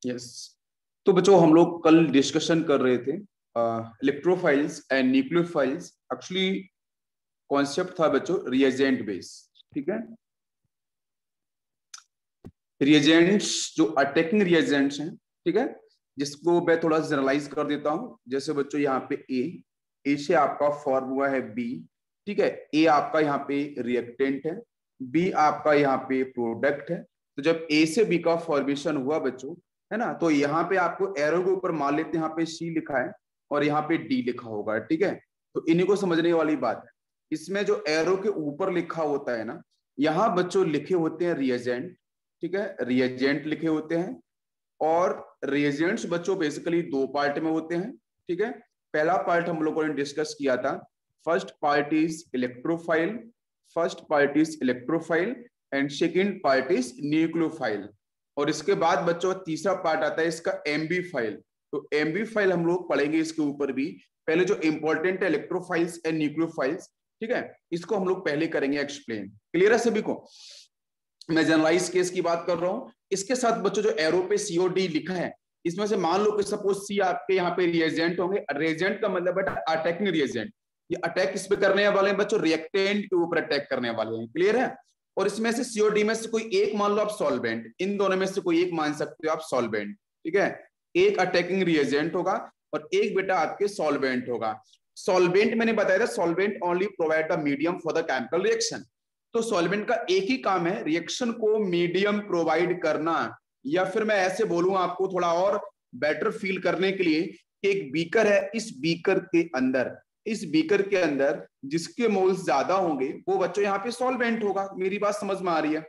Yes. तो बच्चों हम लोग कल डिस्कशन कर रहे थे electrophiles and nucleophiles. Actually concept था बच्चों रिएजेंट बेस। ठीक है, रिएजेंट्स जो अटैकिंग रिएजेंट्स हैं, ठीक है, जिसको मैं थोड़ा जनरलाइज कर देता हूं। जैसे बच्चों यहाँ पे ए से आपका फॉर्म हुआ है बी। ठीक है, ए आपका यहाँ पे रिएक्टेंट है, बी आपका यहाँ पे प्रोडक्ट है। तो जब ए से बी का फॉर्मेशन हुआ बच्चों, है ना, तो यहाँ पे आपको एरो के ऊपर मान लेते हैं यहाँ पे सी लिखा है और यहाँ पे डी लिखा होगा। ठीक है, तो इन्हीं को समझने वाली बात है। इसमें जो एरो के ऊपर लिखा होता है ना, यहाँ बच्चों लिखे होते हैं रिएजेंट। ठीक है, रिएजेंट लिखे होते हैं। और रिएजेंट्स बच्चों बेसिकली दो पार्ट में होते हैं। ठीक है, पहला पार्ट हम लोगों ने डिस्कस किया था, first part is electrophile, first part is electrophile and second part is nucleophile. और इसके बाद बच्चों तीसरा पार्ट आता है इसका एमबी फाइल। तो एमबी फाइल हम लोग पढ़ेंगे इसके ऊपर भी। पहले जो इंपॉर्टेंट है इलेक्ट्रोफाइल्स एंड न्यूक्लियोफाइल्स, ठीक है, इसको हम लोग पहले करेंगे एक्सप्लेन। क्लियर है सभी को? मैं जनरलाइज केस की बात कर रहा हूं। इसके साथ बच्चों जो एरो पे सीओडी लिखा है, इसमें से मान लो कि सपोज सी आपके यहाँ पे रिएजेंट होंगे। रिएजेंट का मतलब बेटा अटैकिंग रिएजेंट। ये अटैक किस पे करने वाले हैं बच्चों? रिएक्टेंट के ऊपर अटैक करने वाले हैं। क्लियर है? और इसमें से सीओडी में से कोई एक मान लो आप सॉल्वेंट, इन दोनों में से कोई एक मान सकते हो आप सॉल्वेंट। ठीक है, एक अटैकिंग रिएजेंट होगा और एक बेटा आपके सॉल्वेंट होगा। सॉल्वेंट मैंने बताया था, solvent only provide the medium for the chemical reaction. तो सॉल्वेंट का एक ही काम है रिएक्शन को मीडियम प्रोवाइड करना। या फिर मैं ऐसे बोलूं आपको थोड़ा और बेटर फील करने के लिए, एक बीकर है, इस बीकर के अंदर, इस बीकर के अंदर जिसके मोल्स ज्यादा होंगे वो बच्चों यहाँ पे सॉल्वेंट होगा। मेरी बात समझ में आ रही है?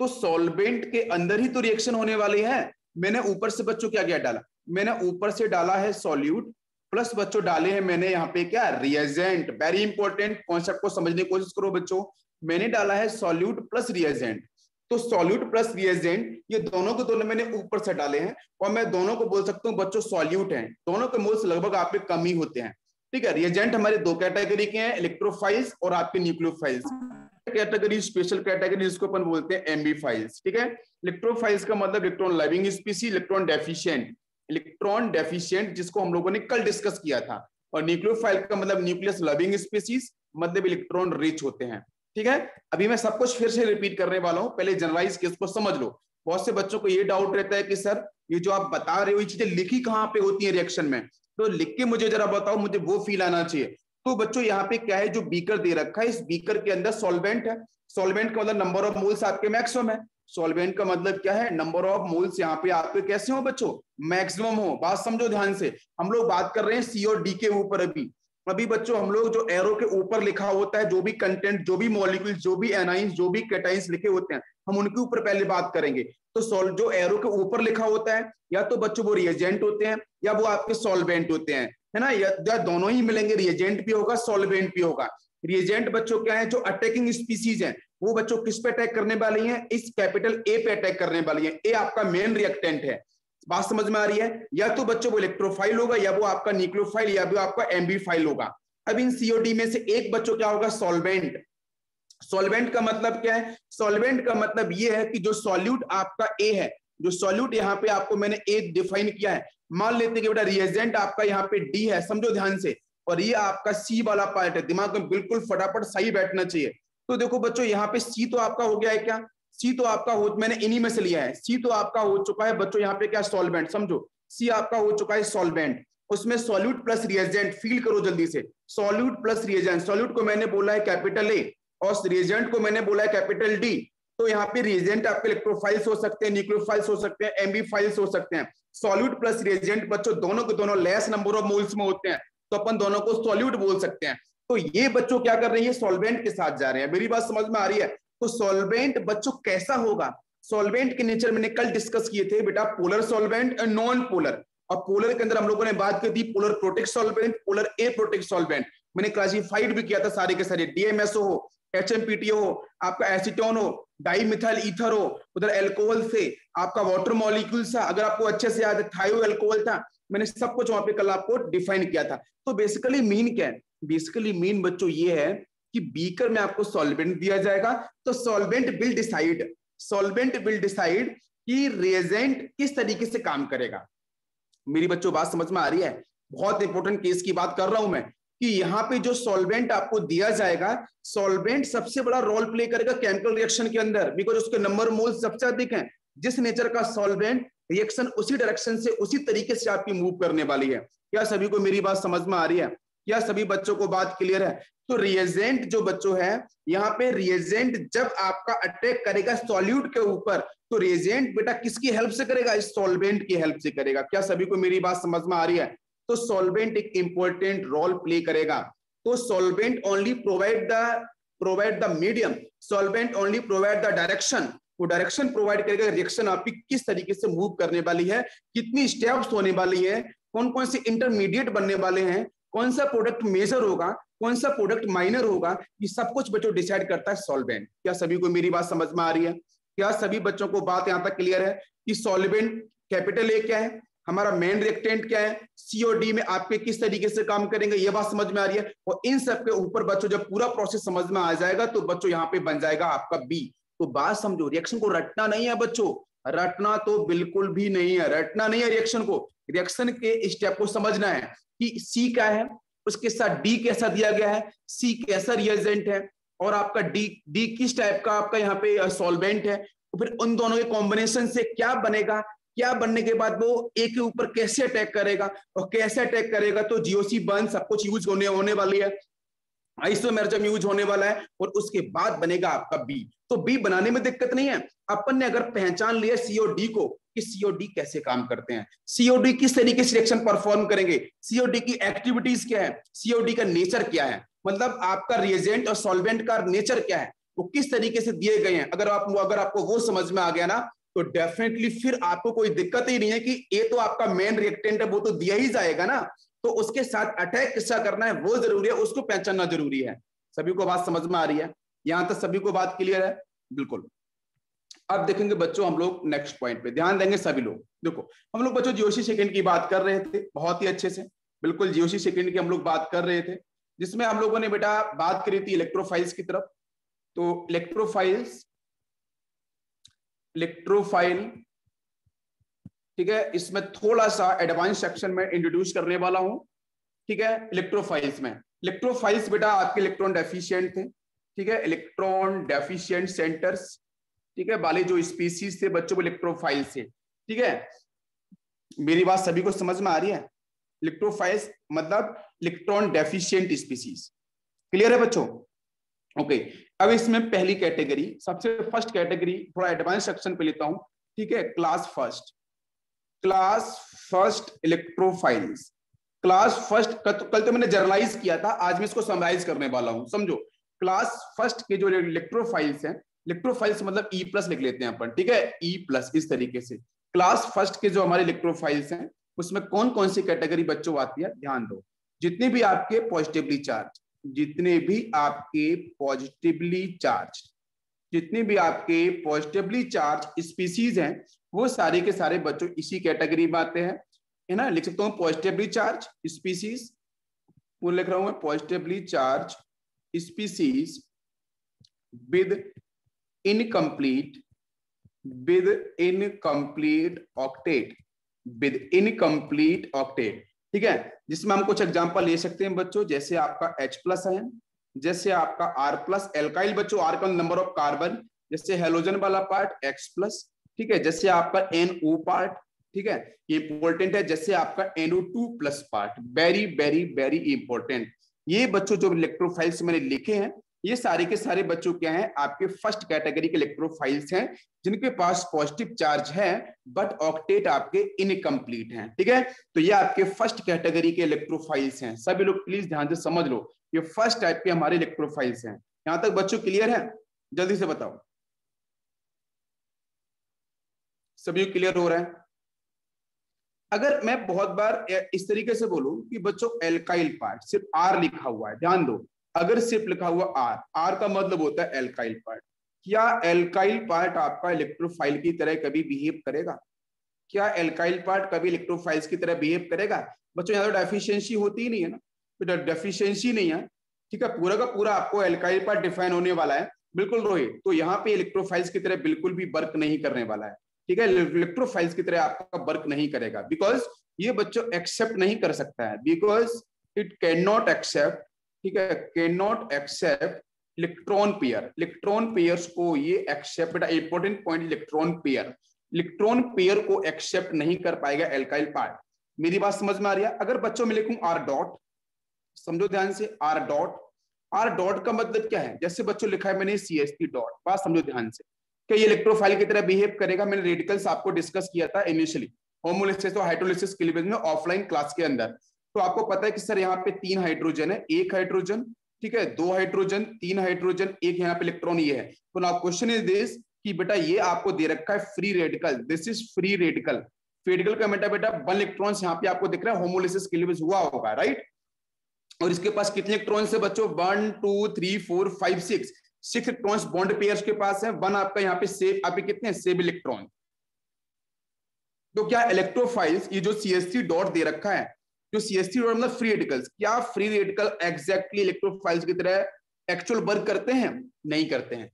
तो सॉल्वेंट के अंदर ही तो रिएक्शन होने वाली है। मैंने ऊपर से बच्चों क्या क्या डाला? मैंने ऊपर से डाला है सॉल्यूट, प्लस बच्चों डाले हैं मैंने यहाँ पे क्या, रिएजेंट। वेरी इंपॉर्टेंट कॉन्सेप्ट को समझने की कोशिश करो बच्चों। मैंने डाला है सॉल्यूट प्लस रिएजेंट। तो सॉल्यूट प्लस रिएजेंट ये दोनों के दोनों मैंने ऊपर से डाले हैं और मैं दोनों को बोल सकता हूँ बच्चों सॉल्यूट हैं। दोनों के मोल्स लगभग आप पे कम ही होते हैं। ठीक है, रिएजेंट हमारे दो कैटेगरी के हैं, इलेक्ट्रोफाइल्स और आपके न्यूक्लियोफाइल्स। कैटेगरी स्पेशल कैटेगरी जिसको अपन बोलते हैं एमबी फाइल्स। ठीक है, इलेक्ट्रोफाइल्स का मतलब electron loving species, electron deficient, electron deficient जिसको हम लोगों ने कल डिस्कस किया था। और न्यूक्लियोफाइल का मतलब न्यूक्लियस लविंग स्पीसीज, मतलब इलेक्ट्रॉन रिच होते हैं। ठीक है, अभी मैं सब कुछ फिर से रिपीट करने वाला हूं, पहले जनरलाइज केस को समझ लो। बहुत से बच्चों को ये डाउट रहता है कि सर ये जो आप बता रहे हो ये चीजें लिखी कहाँ पे होती है रिएक्शन में, तो लिख के मुझे जरा बताओ, मुझे वो फील आना चाहिए। तो बच्चों यहाँ पे क्या है, जो बीकर दे रखा है, इस बीकर के अंदर सॉल्वेंट है। सॉल्वेंट का मतलब नंबर ऑफ मोल्स आपके मैक्सिमम है। सॉल्वेंट का मतलब क्या है, नंबर ऑफ मोल्स यहाँ पे आपके कैसे हो बच्चों, मैक्सिमम हो। बात समझो ध्यान से, हम लोग बात कर रहे हैं सी और डी के ऊपर। अभी अभी बच्चों हम लोग जो एरो के ऊपर लिखा होता है, जो भी कंटेंट, जो भी मॉलिक्यूल, जो भी एनाइंस, जो भी कैटाइंस लिखे होते हैं, हम उनके ऊपर पहले बात करेंगे। तो जो एरो के ऊपर लिखा होता है, या तो बच्चों वो रिएजेंट होते हैं या वो आपके सॉल्वेंट होते हैं, है ना, या दोनों ही मिलेंगे, रिएजेंट भी होगा सॉल्वेंट भी होगा। रिएजेंट बच्चों क्या है, जो अटैकिंग स्पीसीज है, वो बच्चों किस पे अटैक करने वाली है, इस कैपिटल ए पे अटैक करने वाली है। ए आपका मेन रिएक्टेंट है। बात समझ में आ रही है? या तो बच्चों वो इलेक्ट्रोफाइल होगा, या वो आपका न्यूक्लियोफाइल, या वो आपका एमबी फाइल होगा। अब इन सीओडी में से एक बच्चों क्या होगा, सॉल्वेंट। सॉल्वेंट का मतलब क्या है? सॉल्वेंट का मतलब ये है कि जो सॉल्यूट आपका ए है, जो सॉल्यूट यहाँ पे आपको मैंने ए डिफाइन किया है, मान लेते हैं कि बेटा रिएजेंट आपका यहाँ पे डी है, समझो ध्यान से, और ये आपका सी वाला पार्ट है। दिमाग में बिल्कुल फटाफट सही बैठना चाहिए। तो देखो बच्चों यहाँ पे सी तो आपका हो गया है क्या, सी तो आपका हो, मैंने इन्हीं में से लिया है, सी तो आपका हो चुका है बच्चों यहाँ पे क्या, सॉल्वेंट। समझो सी आपका हो चुका है सॉल्वेंट। उसमें सॉल्यूट प्लस रिएजेंट, फील करो जल्दी से, सॉल्यूट प्लस रिएजेंट। सॉल्यूट को मैंने बोला है कैपिटल ए और रिएजेंट को मैंने बोला है कैपिटल डी। तो यहाँ पे रिएजेंट आपके इलेक्ट्रोफाइल्स हो सकते हैं, न्यूक्लियोफाइल्स हो सकते हैं, एमबी फाइल्स हो सकते हैं। सॉल्यूट प्लस रिएजेंट बच्चों दोनों के दोनों लेस नंबर ऑफ मोल्स में होते हैं, तो अपन दोनों को सॉल्यूट बोल सकते हैं। तो ये बच्चों क्या कर रही है, सॉल्वेंट के साथ जा रहे हैं। मेरी बात समझ में आ रही है? तो सॉल्वेंट बच्चों कैसा होगा, सॉल्वेंट के नेचर मैंने कल डिस्कस किए थे बेटा, पोलर सॉल्वेंट और नॉन पोलर। और पोलर के अंदर हम लोगों ने बात की थी पोलर प्रोटेक्ट सॉल्वेंट, पोलर ए प्रोटेक्ट सॉल्वेंट। मैंने क्लासिफाइड भी किया था सारे के सारे, डीएमएसओ हो, एचएमपीटी हो, आपका एसीटोन हो, डाइमिथाइल ईथर हो, उधर एल्कोहल से आपका वाटर मॉलिक्यूल था, अगर आपको अच्छे से याद है थायो एल्कोहल था। मैंने सब कुछ वहां पे कल आपको डिफाइन किया था। तो बेसिकली मीन क्या है, बेसिकली मीन बच्चों ये है कि बीकर में आपको सॉल्वेंट दिया जाएगा, तो सॉल्वेंट विल डिसाइड कि रिएजेंट किस तरीके से काम करेगा। मेरी बच्चों बात समझ में आ रही है? बहुत इंपॉर्टेंट केस की बात कर रहा हूं मैं कि यहाँ पे जो सॉल्वेंट आपको दिया जाएगा, सॉल्वेंट सबसे बड़ा रोल प्ले करेगा केमिकल रिएक्शन के अंदर, बिकॉज उसके नंबर मोल सबसे अधिक हैं। जिस नेचर का सॉल्वेंट, रिएक्शन उसी डायरेक्शन से, उसी तरीके से आपकी मूव करने वाली है। क्या सभी को मेरी बात समझ में आ रही है? क्या सभी बच्चों को बात क्लियर है? तो रिएजेंट जो बच्चों है, यहाँ पे रिएजेंट जब आपका अटैक करेगा सॉल्यूट के ऊपर, तो रिएजेंट बेटा किसकी हेल्प से करेगा? इस सॉल्वेंट की हेल्प से करेगा। क्या सभी को मेरी बात समझ में आ रही है? तो सॉल्वेंट एक इंपॉर्टेंट रोल प्ले करेगा। तो solvent only provide the medium, solvent only provide the direction. वो डायरेक्शन प्रोवाइड करेगा, रिएक्शन आपकी किस तरीके से मूव करने वाली है, कितनी स्टेप्स होने वाली है, कौन कौन से इंटरमीडिएट बनने वाले हैं, कौन सा प्रोडक्ट मेजर होगा, कौन सा प्रोडक्ट माइनर होगा, ये सब कुछ बच्चों डिसाइड करता है सॉल्वेंट। क्या सभी को मेरी बात समझ में आ रही है? क्या सभी बच्चों को बात यहां तक क्लियर है कि सॉल्वेंट कैपिटल ए क्या है, हमारा मेन रिएक्टेंट क्या है, सी और डी में आपके किस तरीके से काम करेंगे, ये बात समझ में आ रही है? और इन सब के ऊपर बच्चों जब पूरा प्रोसेस समझ में आ जाएगा तो बच्चों यहाँ पे बन जाएगा आपका बी। तो बात समझो, रिएक्शन को रटना नहीं है बच्चों, रटना तो बिल्कुल भी नहीं है, रटना नहीं है रिएक्शन को। रिएक्शन के स्टेप को समझना है कि सी क्या है, उसके साथ डी कैसा दिया गया है, सी कैसा रिएजेंट है, और आपका डी किस टाइप का आपका यहाँ पे सॉल्वेंट है, तो फिर उन दोनों के कॉम्बिनेशन से क्या बनेगा, क्या बनने के बाद वो ए के ऊपर कैसे अटैक करेगा, और कैसे अटैक करेगा तो जीओसी बर्न सब कुछ यूज होने वाली है, आइसोमेरिज्म यूज होने वाला है, और उसके बाद बनेगा आपका बी। तो बी बनाने में दिक्कत नहीं है। अपन ने अगर पहचान लिया सीओडी को कि सीओडी कैसे काम करते हैं, सीओडी किस तरीके से रिएक्शन परफॉर्म करेंगे, सीओडी की एक्टिविटीज क्या है, सीओडी का नेचर क्या है, मतलब आपका रिएजेंट और सॉल्वेंट का नेचर क्या है, वो किस तरीके से दिए गए हैं, अगर आपको वो समझ में आ गया ना, तो डेफिनेटली फिर आपको कोई दिक्कत ही नहीं है कि ये तो आपका मेन रिएक्टेंट है, वो तो दिया ही जाएगा ना, तो उसके साथ अटैक किसका करना है वो जरूरी है, उसको पहचानना जरूरी है। सभी को बात समझ में आ रही है? यहां तक सभी को बात क्लियर है? बिल्कुल। अब देखेंगे बच्चों हम लोग नेक्स्ट पॉइंट पे ध्यान देंगे सभी लोग। देखो हम लोग बच्चों जीओसी सेकंड की बात कर रहे थे बहुत ही अच्छे से, बिल्कुल जीओसी सेकंड की हम लोग बात कर रहे थे, जिसमें हम लोगों ने बेटा बात करी थी इलेक्ट्रोफाइल्स की तरफ। तो इलेक्ट्रोफाइल ठीक है, इसमें थोड़ा सा एडवांस सेक्शन में इंट्रोड्यूस करने वाला हूं। ठीक है, इलेक्ट्रोफाइल्स बेटा आपके इलेक्ट्रॉन डेफिशिएंट थे। ठीक है, इलेक्ट्रॉन डेफिशिएंट सेंटर्स, ठीक है, वाले जो स्पीसीज थे बच्चों को इलेक्ट्रोफाइल से। ठीक है, मेरी बात सभी को समझ में आ रही है? इलेक्ट्रोफाइल्स मतलब इलेक्ट्रॉन डेफिशिएंट स्पीसीज, क्लियर है बच्चों? ओके, अब इसमें पहली कैटेगरी, सबसे फर्स्ट कैटेगरी थोड़ा एडवांस सेक्शन पे लेता हूं। ठीक है, class first electrophiles. Class first कल तो मैंने जर्नलाइज किया था, आज मैं इसको समराइज करने वाला हूं। समझो, क्लास फर्स्ट के जो इलेक्ट्रोफाइल्स हैं, इलेक्ट्रोफाइल्स मतलब ई प्लस लिख लेते हैं अपन, ठीक है, ई प्लस इस तरीके से। क्लास फर्स्ट के जो हमारे इलेक्ट्रोफाइल्स हैं उसमें कौन कौन सी कैटेगरी बच्चों आती है, ध्यान दो। जितने भी आपके पॉजिटिवली चार्ज स्पीसीज हैं वो सारे के सारे बच्चों इसी कैटेगरी में आते हैं, है ना। लिख सकता हूं पॉजिटिवली चार्ज स्पीसीज, वो लिख रहा हूं मैं, positively charge species with incomplete octet, ठीक है। जिसमें हम कुछ एग्जांपल ले सकते हैं बच्चों, जैसे आपका H+ आयन, जैसे आपका R+ एल्काइल बच्चों, R का नंबर ऑफ कार्बन, जैसे हेलोजन वाला पार्ट X+, ठीक है, जैसे आपका NO पार्ट, ठीक है, ये इंपॉर्टेंट है, जैसे आपका NO2+ part, very very very important. ये बच्चों जो इलेक्ट्रोफाइल्स मैंने लिखे हैं ये सारे के सारे बच्चों क्या हैं, आपके फर्स्ट कैटेगरी के इलेक्ट्रोफाइल्स हैं, जिनके पास पॉजिटिव चार्ज है बट ऑक्टेट आपके इनकम्प्लीट हैं, ठीक है। तो ये आपके फर्स्ट कैटेगरी के इलेक्ट्रोफाइल्स हैं। सभी लोग प्लीज ध्यान से समझ लो, ये फर्स्ट टाइप के हमारे इलेक्ट्रोफाइल्स हैं। यहां तक बच्चों क्लियर है? जल्दी से बताओ, सभी क्लियर हो रहा है? अगर मैं बहुत बार इस तरीके से बोलूं कि बच्चों एल्काइल पार्ट सिर्फ R लिखा हुआ है, ध्यान दो, अगर सिर्फ लिखा हुआ R का मतलब होता है एल्काइल पार्ट। क्या एल्काइल पार्ट आपका इलेक्ट्रोफाइल की तरह कभी बिहेव करेगा? क्या एल्काइल पार्ट कभी इलेक्ट्रोफाइल्स की तरह बिहेव करेगा? बच्चों यहाँ तो डेफिशिएंसी होती ही नहीं है ना, तो डेफिशिएंसी नहीं है, ठीक है, पूरा का पूरा आपको एल्काइल पार्ट डिफाइन होने वाला है, बिल्कुल रोहित। तो यहाँ पे इलेक्ट्रोफाइल्स की तरह बिल्कुल भी वर्क नहीं करने वाला है, ठीक है, इलेक्ट्रोफाइल्स की तरह आपका वर्क नहीं करेगा, बिकॉज ये बच्चों एक्सेप्ट नहीं कर सकता है, because it can not accept, ठीक है, can not accept electron pair. Electron pairs को ये एक्सेप्ट, बेटा इंपॉर्टेंट पॉइंट, इलेक्ट्रॉन पेयर को एक्सेप्ट नहीं कर पाएगा एल्काइल पार्ट। मेरी बात समझ में आ रही है? अगर बच्चों में लिखूं आर डॉट, समझो ध्यान से, आर डॉट, आर डॉट का मतलब क्या है? जैसे बच्चों लिखा है मैंने CH3 डॉट, बात समझो ध्यान से, क्या ये इलेक्ट्रोफाइल की तरह बिहेव करेगा? मैंने रेडिकल्स आपको डिस्कस किया था इनिशियली, होमोलिसिस और हाइड्रोलिसिस क्लीवेज में ऑफलाइन क्लास के अंदर। तो आपको पता है कि सर यहाँ पे 3 हाइड्रोजन है, 1 हाइड्रोजन, ठीक है, 2 हाइड्रोजन, 3 हाइड्रोजन, 1 यहाँ पे इलेक्ट्रॉन ये है। तो नाउ क्वेश्चन इज दिस कि बेटा ये आपको दे रखा है free radical, this is free radical. Radical का बेटा 1 इलेक्ट्रॉन यहाँ पे आपको दिख रहा है, होमोलिसिस क्लीवेज हुआ होगा, राइट? और इसके पास कितने इलेक्ट्रॉन है बच्चों? 1 2 3 4 5 6 इलेक्ट्रॉन्स बॉन्ड पेयर्स के पास है। 1 आपका यहाँ पे सेव, आपके कितने सेव इलेक्ट्रॉन। तो क्या इलेक्ट्रोफाइल्स, ये जो CH3 डॉट दे रखा है, जो CH3 डॉट मतलब फ्री रेडिकल्स, क्या फ्री रेडिकल एग्जैक्टली इलेक्ट्रोफाइल्स की तरह एक्चुअल वर्क करते हैं? नहीं करते हैं।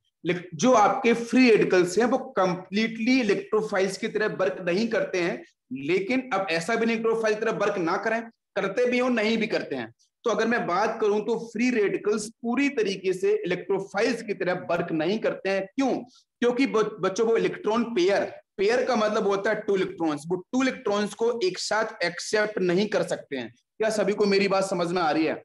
जो आपके फ्री रेडिकल्स हैं वो कंप्लीटली इलेक्ट्रोफाइल्स की तरह वर्क नहीं करते हैं, लेकिन अब ऐसा भी नहीं इलेक्ट्रोफाइल की तरह वर्क ना करें, करते भी हो नहीं भी करते हैं। तो अगर मैं बात करूं तो फ्री रेडिकल्स पूरी तरीके से इलेक्ट्रोफाइल्स की तरह वर्क नहीं करते हैं। क्यों? क्योंकि बच्चों वो इलेक्ट्रॉन पेयर, पेयर का मतलब होता है 2 इलेक्ट्रॉन्स, वो 2 इलेक्ट्रॉन्स को एक साथ एक्सेप्ट नहीं कर सकते हैं। क्या सभी को मेरी बात समझ में आ रही है?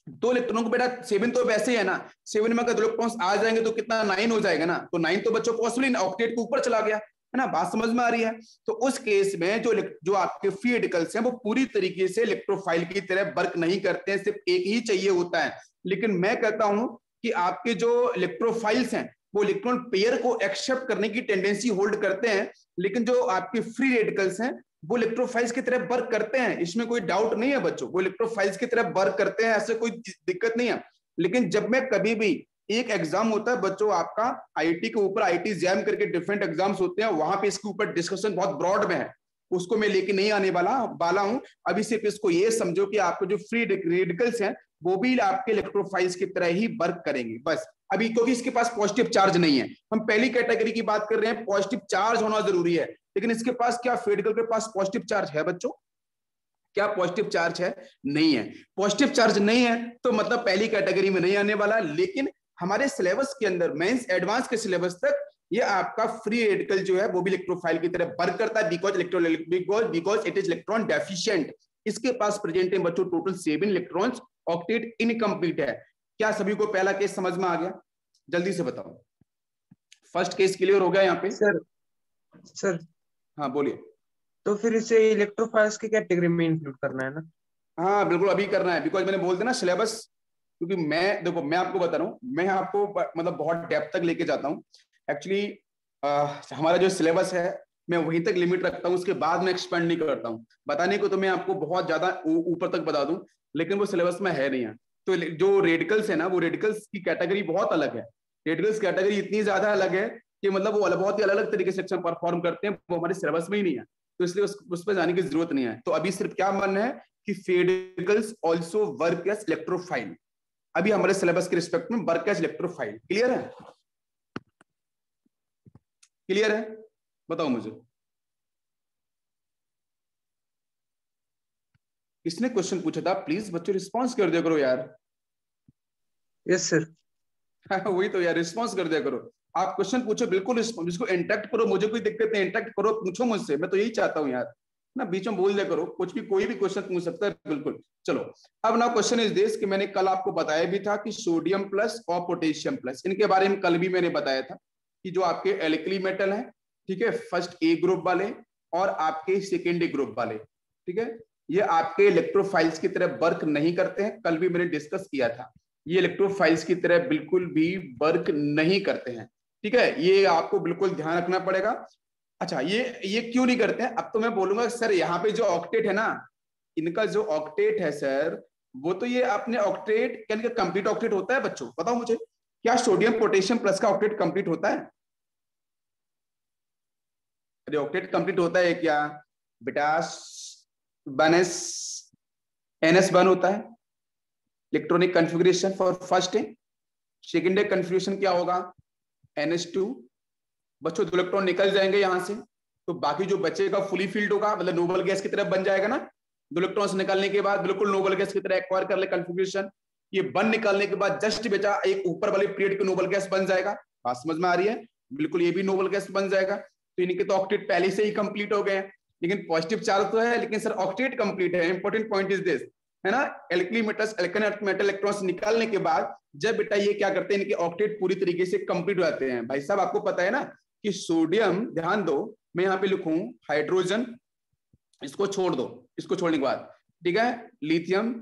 2 इलेक्ट्रॉनों को बेटा 7 तो वैसे ही है ना, 7 में अगर 2 इलेक्ट्रॉन्स आ जाएंगे तो कितना 9 हो जाएगा ना, तो 9 तो बच्चों पॉसिबल ऑक्टेट के ऊपर चला गया है ना, बात समझ में आ रही है? तो उस केस में जो आपके फ्री रेडिकल्स हैं वो पूरी तरीके से इलेक्ट्रोफाइल की तरह वर्क नहीं करते हैं, सिर्फ एक ही चाहिए होता है। लेकिन मैं कहता हूं कि आपके जो इलेक्ट्रोफाइल्स हैं वो इलेक्ट्रॉन पेयर को एक्सेप्ट करने की टेंडेंसी होल्ड करते हैं, लेकिन जो आपके फ्री रेडिकल्स हैं वो इलेक्ट्रोफाइल्स की तरह वर्क करते हैं, इसमें कोई डाउट नहीं है बच्चों, वो इलेक्ट्रोफाइल्स की तरह वर्क करते हैं, ऐसे कोई दिक्कत नहीं है। लेकिन जब मैं कभी भी, एक एग्जाम होता है बच्चों आपका आईटी के ऊपर, आईटी जैम करके डिफरेंट एग्जाम्स होते हैं, वहां पे इसके ऊपर डिस्कशन बहुत ब्रॉड में है, उसको मैं लेके नहीं आने वाला हूं। अभी सिर्फ इसको ये समझो कि आपको जो फ्री रेडिकल्स हैं वो भी आपके इलेक्ट्रोफाइल्स की तरह ही वर्क करेंगे बस। अभी क्योंकि इसके पास पॉजिटिव चार्ज नहीं है, हम पहली कैटेगरी की बात कर रहे हैं, पॉजिटिव चार्ज होना जरूरी है, लेकिन इसके पास क्या फ्री रेडिकल के पास पॉजिटिव चार्ज है बच्चों? क्या पॉजिटिव चार्ज है? नहीं है। पॉजिटिव चार्ज नहीं है तो मतलब पहली कैटेगरी में नहीं आने वाला। लेकिन हमारे सिलेबस के अंदर, मेंस एडवांस के सिलेबस तक, ये आपका फ्री रेडिकल जो है वो भी इलेक्ट्रोफाइल की तरह वर्क करता है, because it is electron deficient. इसके पास प्रेजेंट है बच्चों टोटल 7 इलेक्ट्रॉन्स, ऑक्टेट इनकम्प्लीट है। क्या सभी को पहला केस समझ में आ गया? जल्दी से बताओ, फर्स्ट केस क्लियर हो गया यहाँ पे? सर हाँ बोलिए। तो फिर इसे इलेक्ट्रोफाइल्स की कैटेगरी में इंक्लूड करना है ना? हाँ बिल्कुल अभी करना है, बिकॉज मैंने बोल दिया ना सिलेबस, क्योंकि मैं देखो मैं आपको बता रहा हूँ, मैं आपको मतलब बहुत डेप्थ तक लेके जाता हूँ एक्चुअली। हमारा जो सिलेबस है मैं वहीं तक लिमिट रखता हूँ, उसके बाद में एक्सपेंड नहीं करता हूँ। बताने को तो मैं आपको बहुत ज्यादा ऊपर तक बता दूं, लेकिन वो सिलेबस में है नहीं है। तो जो रेडिकल्स है ना, वो रेडिकल्स की कैटेगरी बहुत अलग है। रेडिकल्स कैटेगरी इतनी ज्यादा अलग है कि मतलब वो बहुत ही अलग अलग तरीके से एक्शन परफॉर्म करते हैं, वो हमारे सिलेबस में ही नहीं है, तो इसलिए उस पर जाने की जरूरत नहीं है। तो अभी सिर्फ क्या मन है कि radicals also work as electrophile, अभी हमारे सिलेबस के रिस्पेक्ट में वर्क एज इलेक्ट्रोफाइल। क्लियर है? क्लियर है? बताओ मुझे किसने क्वेश्चन पूछा था? प्लीज बच्चों रिस्पॉन्स कर दिया करो यार। Yes sir. वही तो यार, रिस्पॉन्स कर दिया करो। आप क्वेश्चन पूछो, बिल्कुल इसको इंटरेक्ट करो, मुझे कोई दिक्कत नहीं, इंटरेक्ट करो, पूछो मुझसे, मैं तो यही चाहता हूँ यार ना, बीच में बोल दिया करो, कुछ भी कोई भी क्वेश्चन पूछ सकता है बिल्कुल। चलो अब ना क्वेश्चन इज दिस कि मैंने कल आपको बताया भी था कि सोडियम प्लस और पोटेशियम प्लस, इनके बारे में कल भी मैंने बताया था कि जो आपके एल्कली मेटल है, ठीक है, फर्स्ट ए ग्रुप वाले और आपके सेकेंड ए ग्रुप वाले, ठीक है, ये आपके इलेक्ट्रोफाइल्स की तरह वर्क नहीं करते हैं, कल भी मैंने डिस्कस किया था। ये इलेक्ट्रोफाइल्स की तरह बिल्कुल भी वर्क नहीं करते हैं, ठीक है, ये आपको बिल्कुल ध्यान रखना पड़ेगा। अच्छा ये क्यों नहीं करते हैं? अब तो मैं बोलूंगा सर यहाँ पे जो ऑक्टेट है ना, इनका जो ऑक्टेट है सर, वो तो ये अपने ऑक्टेट क्या कंप्लीट ऑक्टेट होता है बच्चों? बताओ मुझे, क्या सोडियम पोटेशियम प्लस का ऑक्टेट कंप्लीट होता है? अरे ऑक्टेट कंप्लीट होता है क्या बेटा? 1s NS1 होता है इलेक्ट्रॉनिक कॉन्फ़िगरेशन फॉर फर्स्ट है। सेकेंड कन्फ्यूजन क्या होगा? NH2 बच्चों 2 इलेक्ट्रॉन निकल जाएंगे यहाँ से, तो बाकी जो बचेगा फुली फील्ड होगा, मतलब नोबल गैस की तरफ बन जाएगा ना। 2 इलेक्ट्रॉन्स निकलने के बाद बिल्कुल नोबल गैस की तरह एक्वायर कर ले कन्फिग्रेशन। ये बन निकालने के बाद जस्ट बेटा एक ऊपर वाले पीरियड की नोबल गैस बन जाएगा। बात समझ में आ रही है? बिल्कुल ये भी नोबल गैस बन जाएगा। तो इनके तो ऑक्टेट पहले से ही कंप्लीट हो गए हैं, लेकिन पॉजिटिव चार्ज तो है, लेकिन सर ऑक्टेट कंप्लीट है। इंपॉर्टेंट पॉइंट इज दिस, है ना। Alkali metals Alcon earth metal electrons निकालने के बाद जब बेटा ये क्या करते हैं, इनके ऑक्टेट पूरी तरीके से कंप्लीट हो जाते हैं। भाई साहब आपको पता है ना कि सोडियम, ध्यान दो मैं यहाँ पे लिखूं हाइड्रोजन, इसको छोड़ दो, इसको छोड़ने के बाद ठीक है lithium,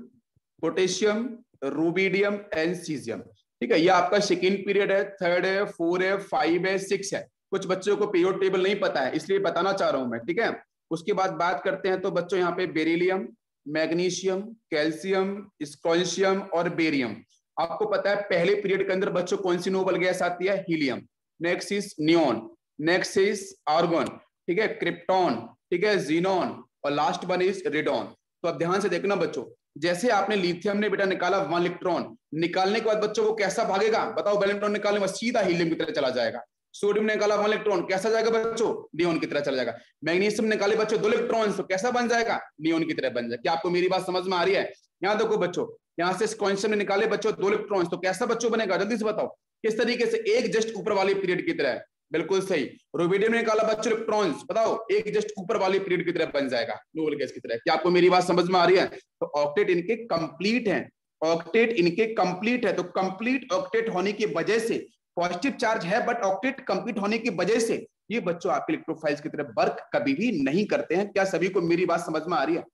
potassium, rubidium and caesium. ठीक है, ये आपका सेकेंड पीरियड है, थर्ड है, 4 है, 5 है, 6 है। कुछ बच्चों को पीरियड टेबल नहीं पता है, इसलिए बताना चाह रहा हूं मैं। ठीक है, उसके बाद बात करते हैं तो बच्चों यहाँ पे बेरिलियम, मैग्नीशियम, कैल्शियम, स्कॉन्शियम और बेरियम। आपको पता है पहले पीरियड के अंदर बच्चों कौन सी नोबल गैस आती है? Helium. Next is neon, next is argon, ठीक है, क्रिप्टॉन, ठीक है, जीनॉन, और लास्ट वन इज रेडॉन। तो अब ध्यान से देखना बच्चों, जैसे आपने लिथियम ने बेटा निकाला 1 इलेक्ट्रॉन, निकालने के बाद बच्चों वो कैसा भागेगा बताओ? 1 इलेक्ट्रॉन निकालने में सीधा हीलियम की तरह चला जाएगा। सोडियम ने निकाला 1 इलेक्ट्रॉन, कैसा जाएगा बच्चों? नियोन की तरह चला जाएगा। मैग्नीशियम निकाले बच्चों 2 इलेक्ट्रॉन, तो कैसा बन जाएगा? नियोन की तरह बन जाएगा। क्या आपको मेरी बात समझ में आ रही है? यहाँ देखो बच्चों, यहाँ से स्कॉन्शियम ने निकाले बच्चों 2 इलेक्ट्रॉन, तो कैसा बच्चों बनेगा? जल्दी से बताओ किस तरीके से? एक जस्ट ऊपर वाले पीरियड की तरह। बिल्कुल सही। रूबिडियम ने निकाला बच्चों इलेक्ट्रॉन्स, बताओ एक जस्ट ऊपर वाले पीरियड की तरह बन जाएगा, नोबल गैस की तरह। क्या आपको मेरी बात समझ में आ रही है? तो ऑक्टेट इनके कंप्लीट है, ऑक्टेट इनके कंप्लीट है। तो कंप्लीट ऑक्टेट होने की वजह से पॉजिटिव चार्ज है, बट ऑक्टेट कंप्लीट होने की वजह से ये बच्चों आपके इलेक्ट्रोफाइल्स की तरह वर्क कभी भी नहीं करते हैं। क्या सभी को मेरी बात समझ में आ रही है?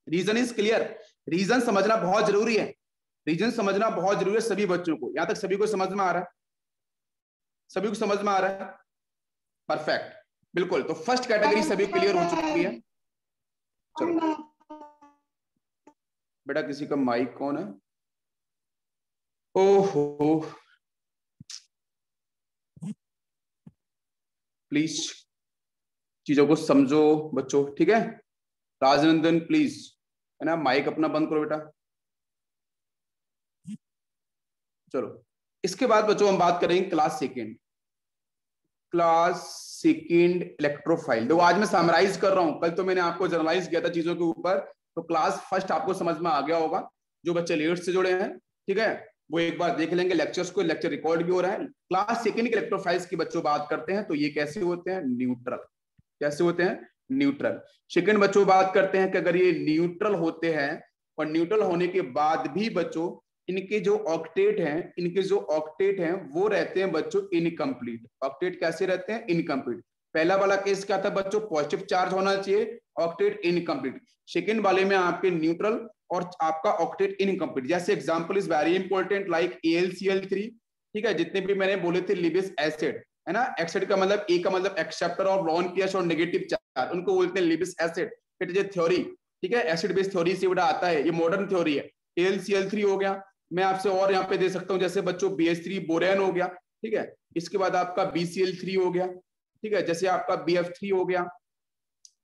Reason is clear. रीजन समझना बहुत जरूरी है, रीजन समझना बहुत जरूरी है सभी बच्चों को। यहां तक सभी को समझ में आ रहा है? सभी को समझ में आ रहा है? परफेक्ट, बिल्कुल। तो फर्स्ट कैटेगरी सभी क्लियर हो चुकी है। चलो बेटा, किसी का माइक कौन है? ओहो, प्लीज चीजों को समझो बच्चों, ठीक है। राजनंदन प्लीज, है ना, माइक अपना बंद करो बेटा। चलो, इसके बाद बच्चों हम बात करेंगे class second. Class second electrophile. देखो आज मैं समराइज कर रहा हूं, कल तो मैंने आपको जनरलाइज किया था चीजों के ऊपर। तो क्लास फर्स्ट आपको समझ में आ गया होगा। जो बच्चे लेट से जुड़े हैं, ठीक है, वो एक बार देख लेंगे लेक्चर्स को, लेक्चर रिकॉर्ड भी हो रहा है। क्लास सेकेंड के इलेक्ट्रोफाइल्स की बच्चों बात करते हैं तो ये कैसे होते हैं? न्यूट्रल। कैसे होते हैं? न्यूट्रल। सेकेंड बच्चों बात करते हैं कि अगर ये न्यूट्रल होते हैं, और न्यूट्रल होने के बाद भी बच्चों इनके जो ऑक्टेट हैं, इनके जो ऑक्टेट हैं वो रहते हैं बच्चों इनकम्प्लीट। ऑक्टेट कैसे रहते हैं? इनकम्प्लीट। पहला वाला केस क्या था बच्चों? पॉजिटिव चार्ज होना चाहिए, ऑक्टेट इनकम्प्लीट। सेकेंड वाले में आपके न्यूट्रल और आपका ऑक्टेट इनकम्प्लीट। जैसे example is very important like AlCl3, ठीक है, जितने भी मैंने बोले थे लिबिस एसिड, है ना। एसिड का मतलब, ए का मतलब एक्सेप्टर और लॉन पीएच और नेगेटिव चार्ज, उनको बोलते हैं Lewis acid. It is a theory, ठीक है, एसिड बेस्ड थ्योरी से बड़ा आता है, ये मॉडर्न थ्योरी है। AlCl3 हो गया। मैं आपसे और यहाँ पे दे सकता हूँ, जैसे बच्चों BH3 बोरेन हो गया, ठीक है। इसके बाद आपका BCl3 हो गया, ठीक है, जैसे आपका BF3 हो गया,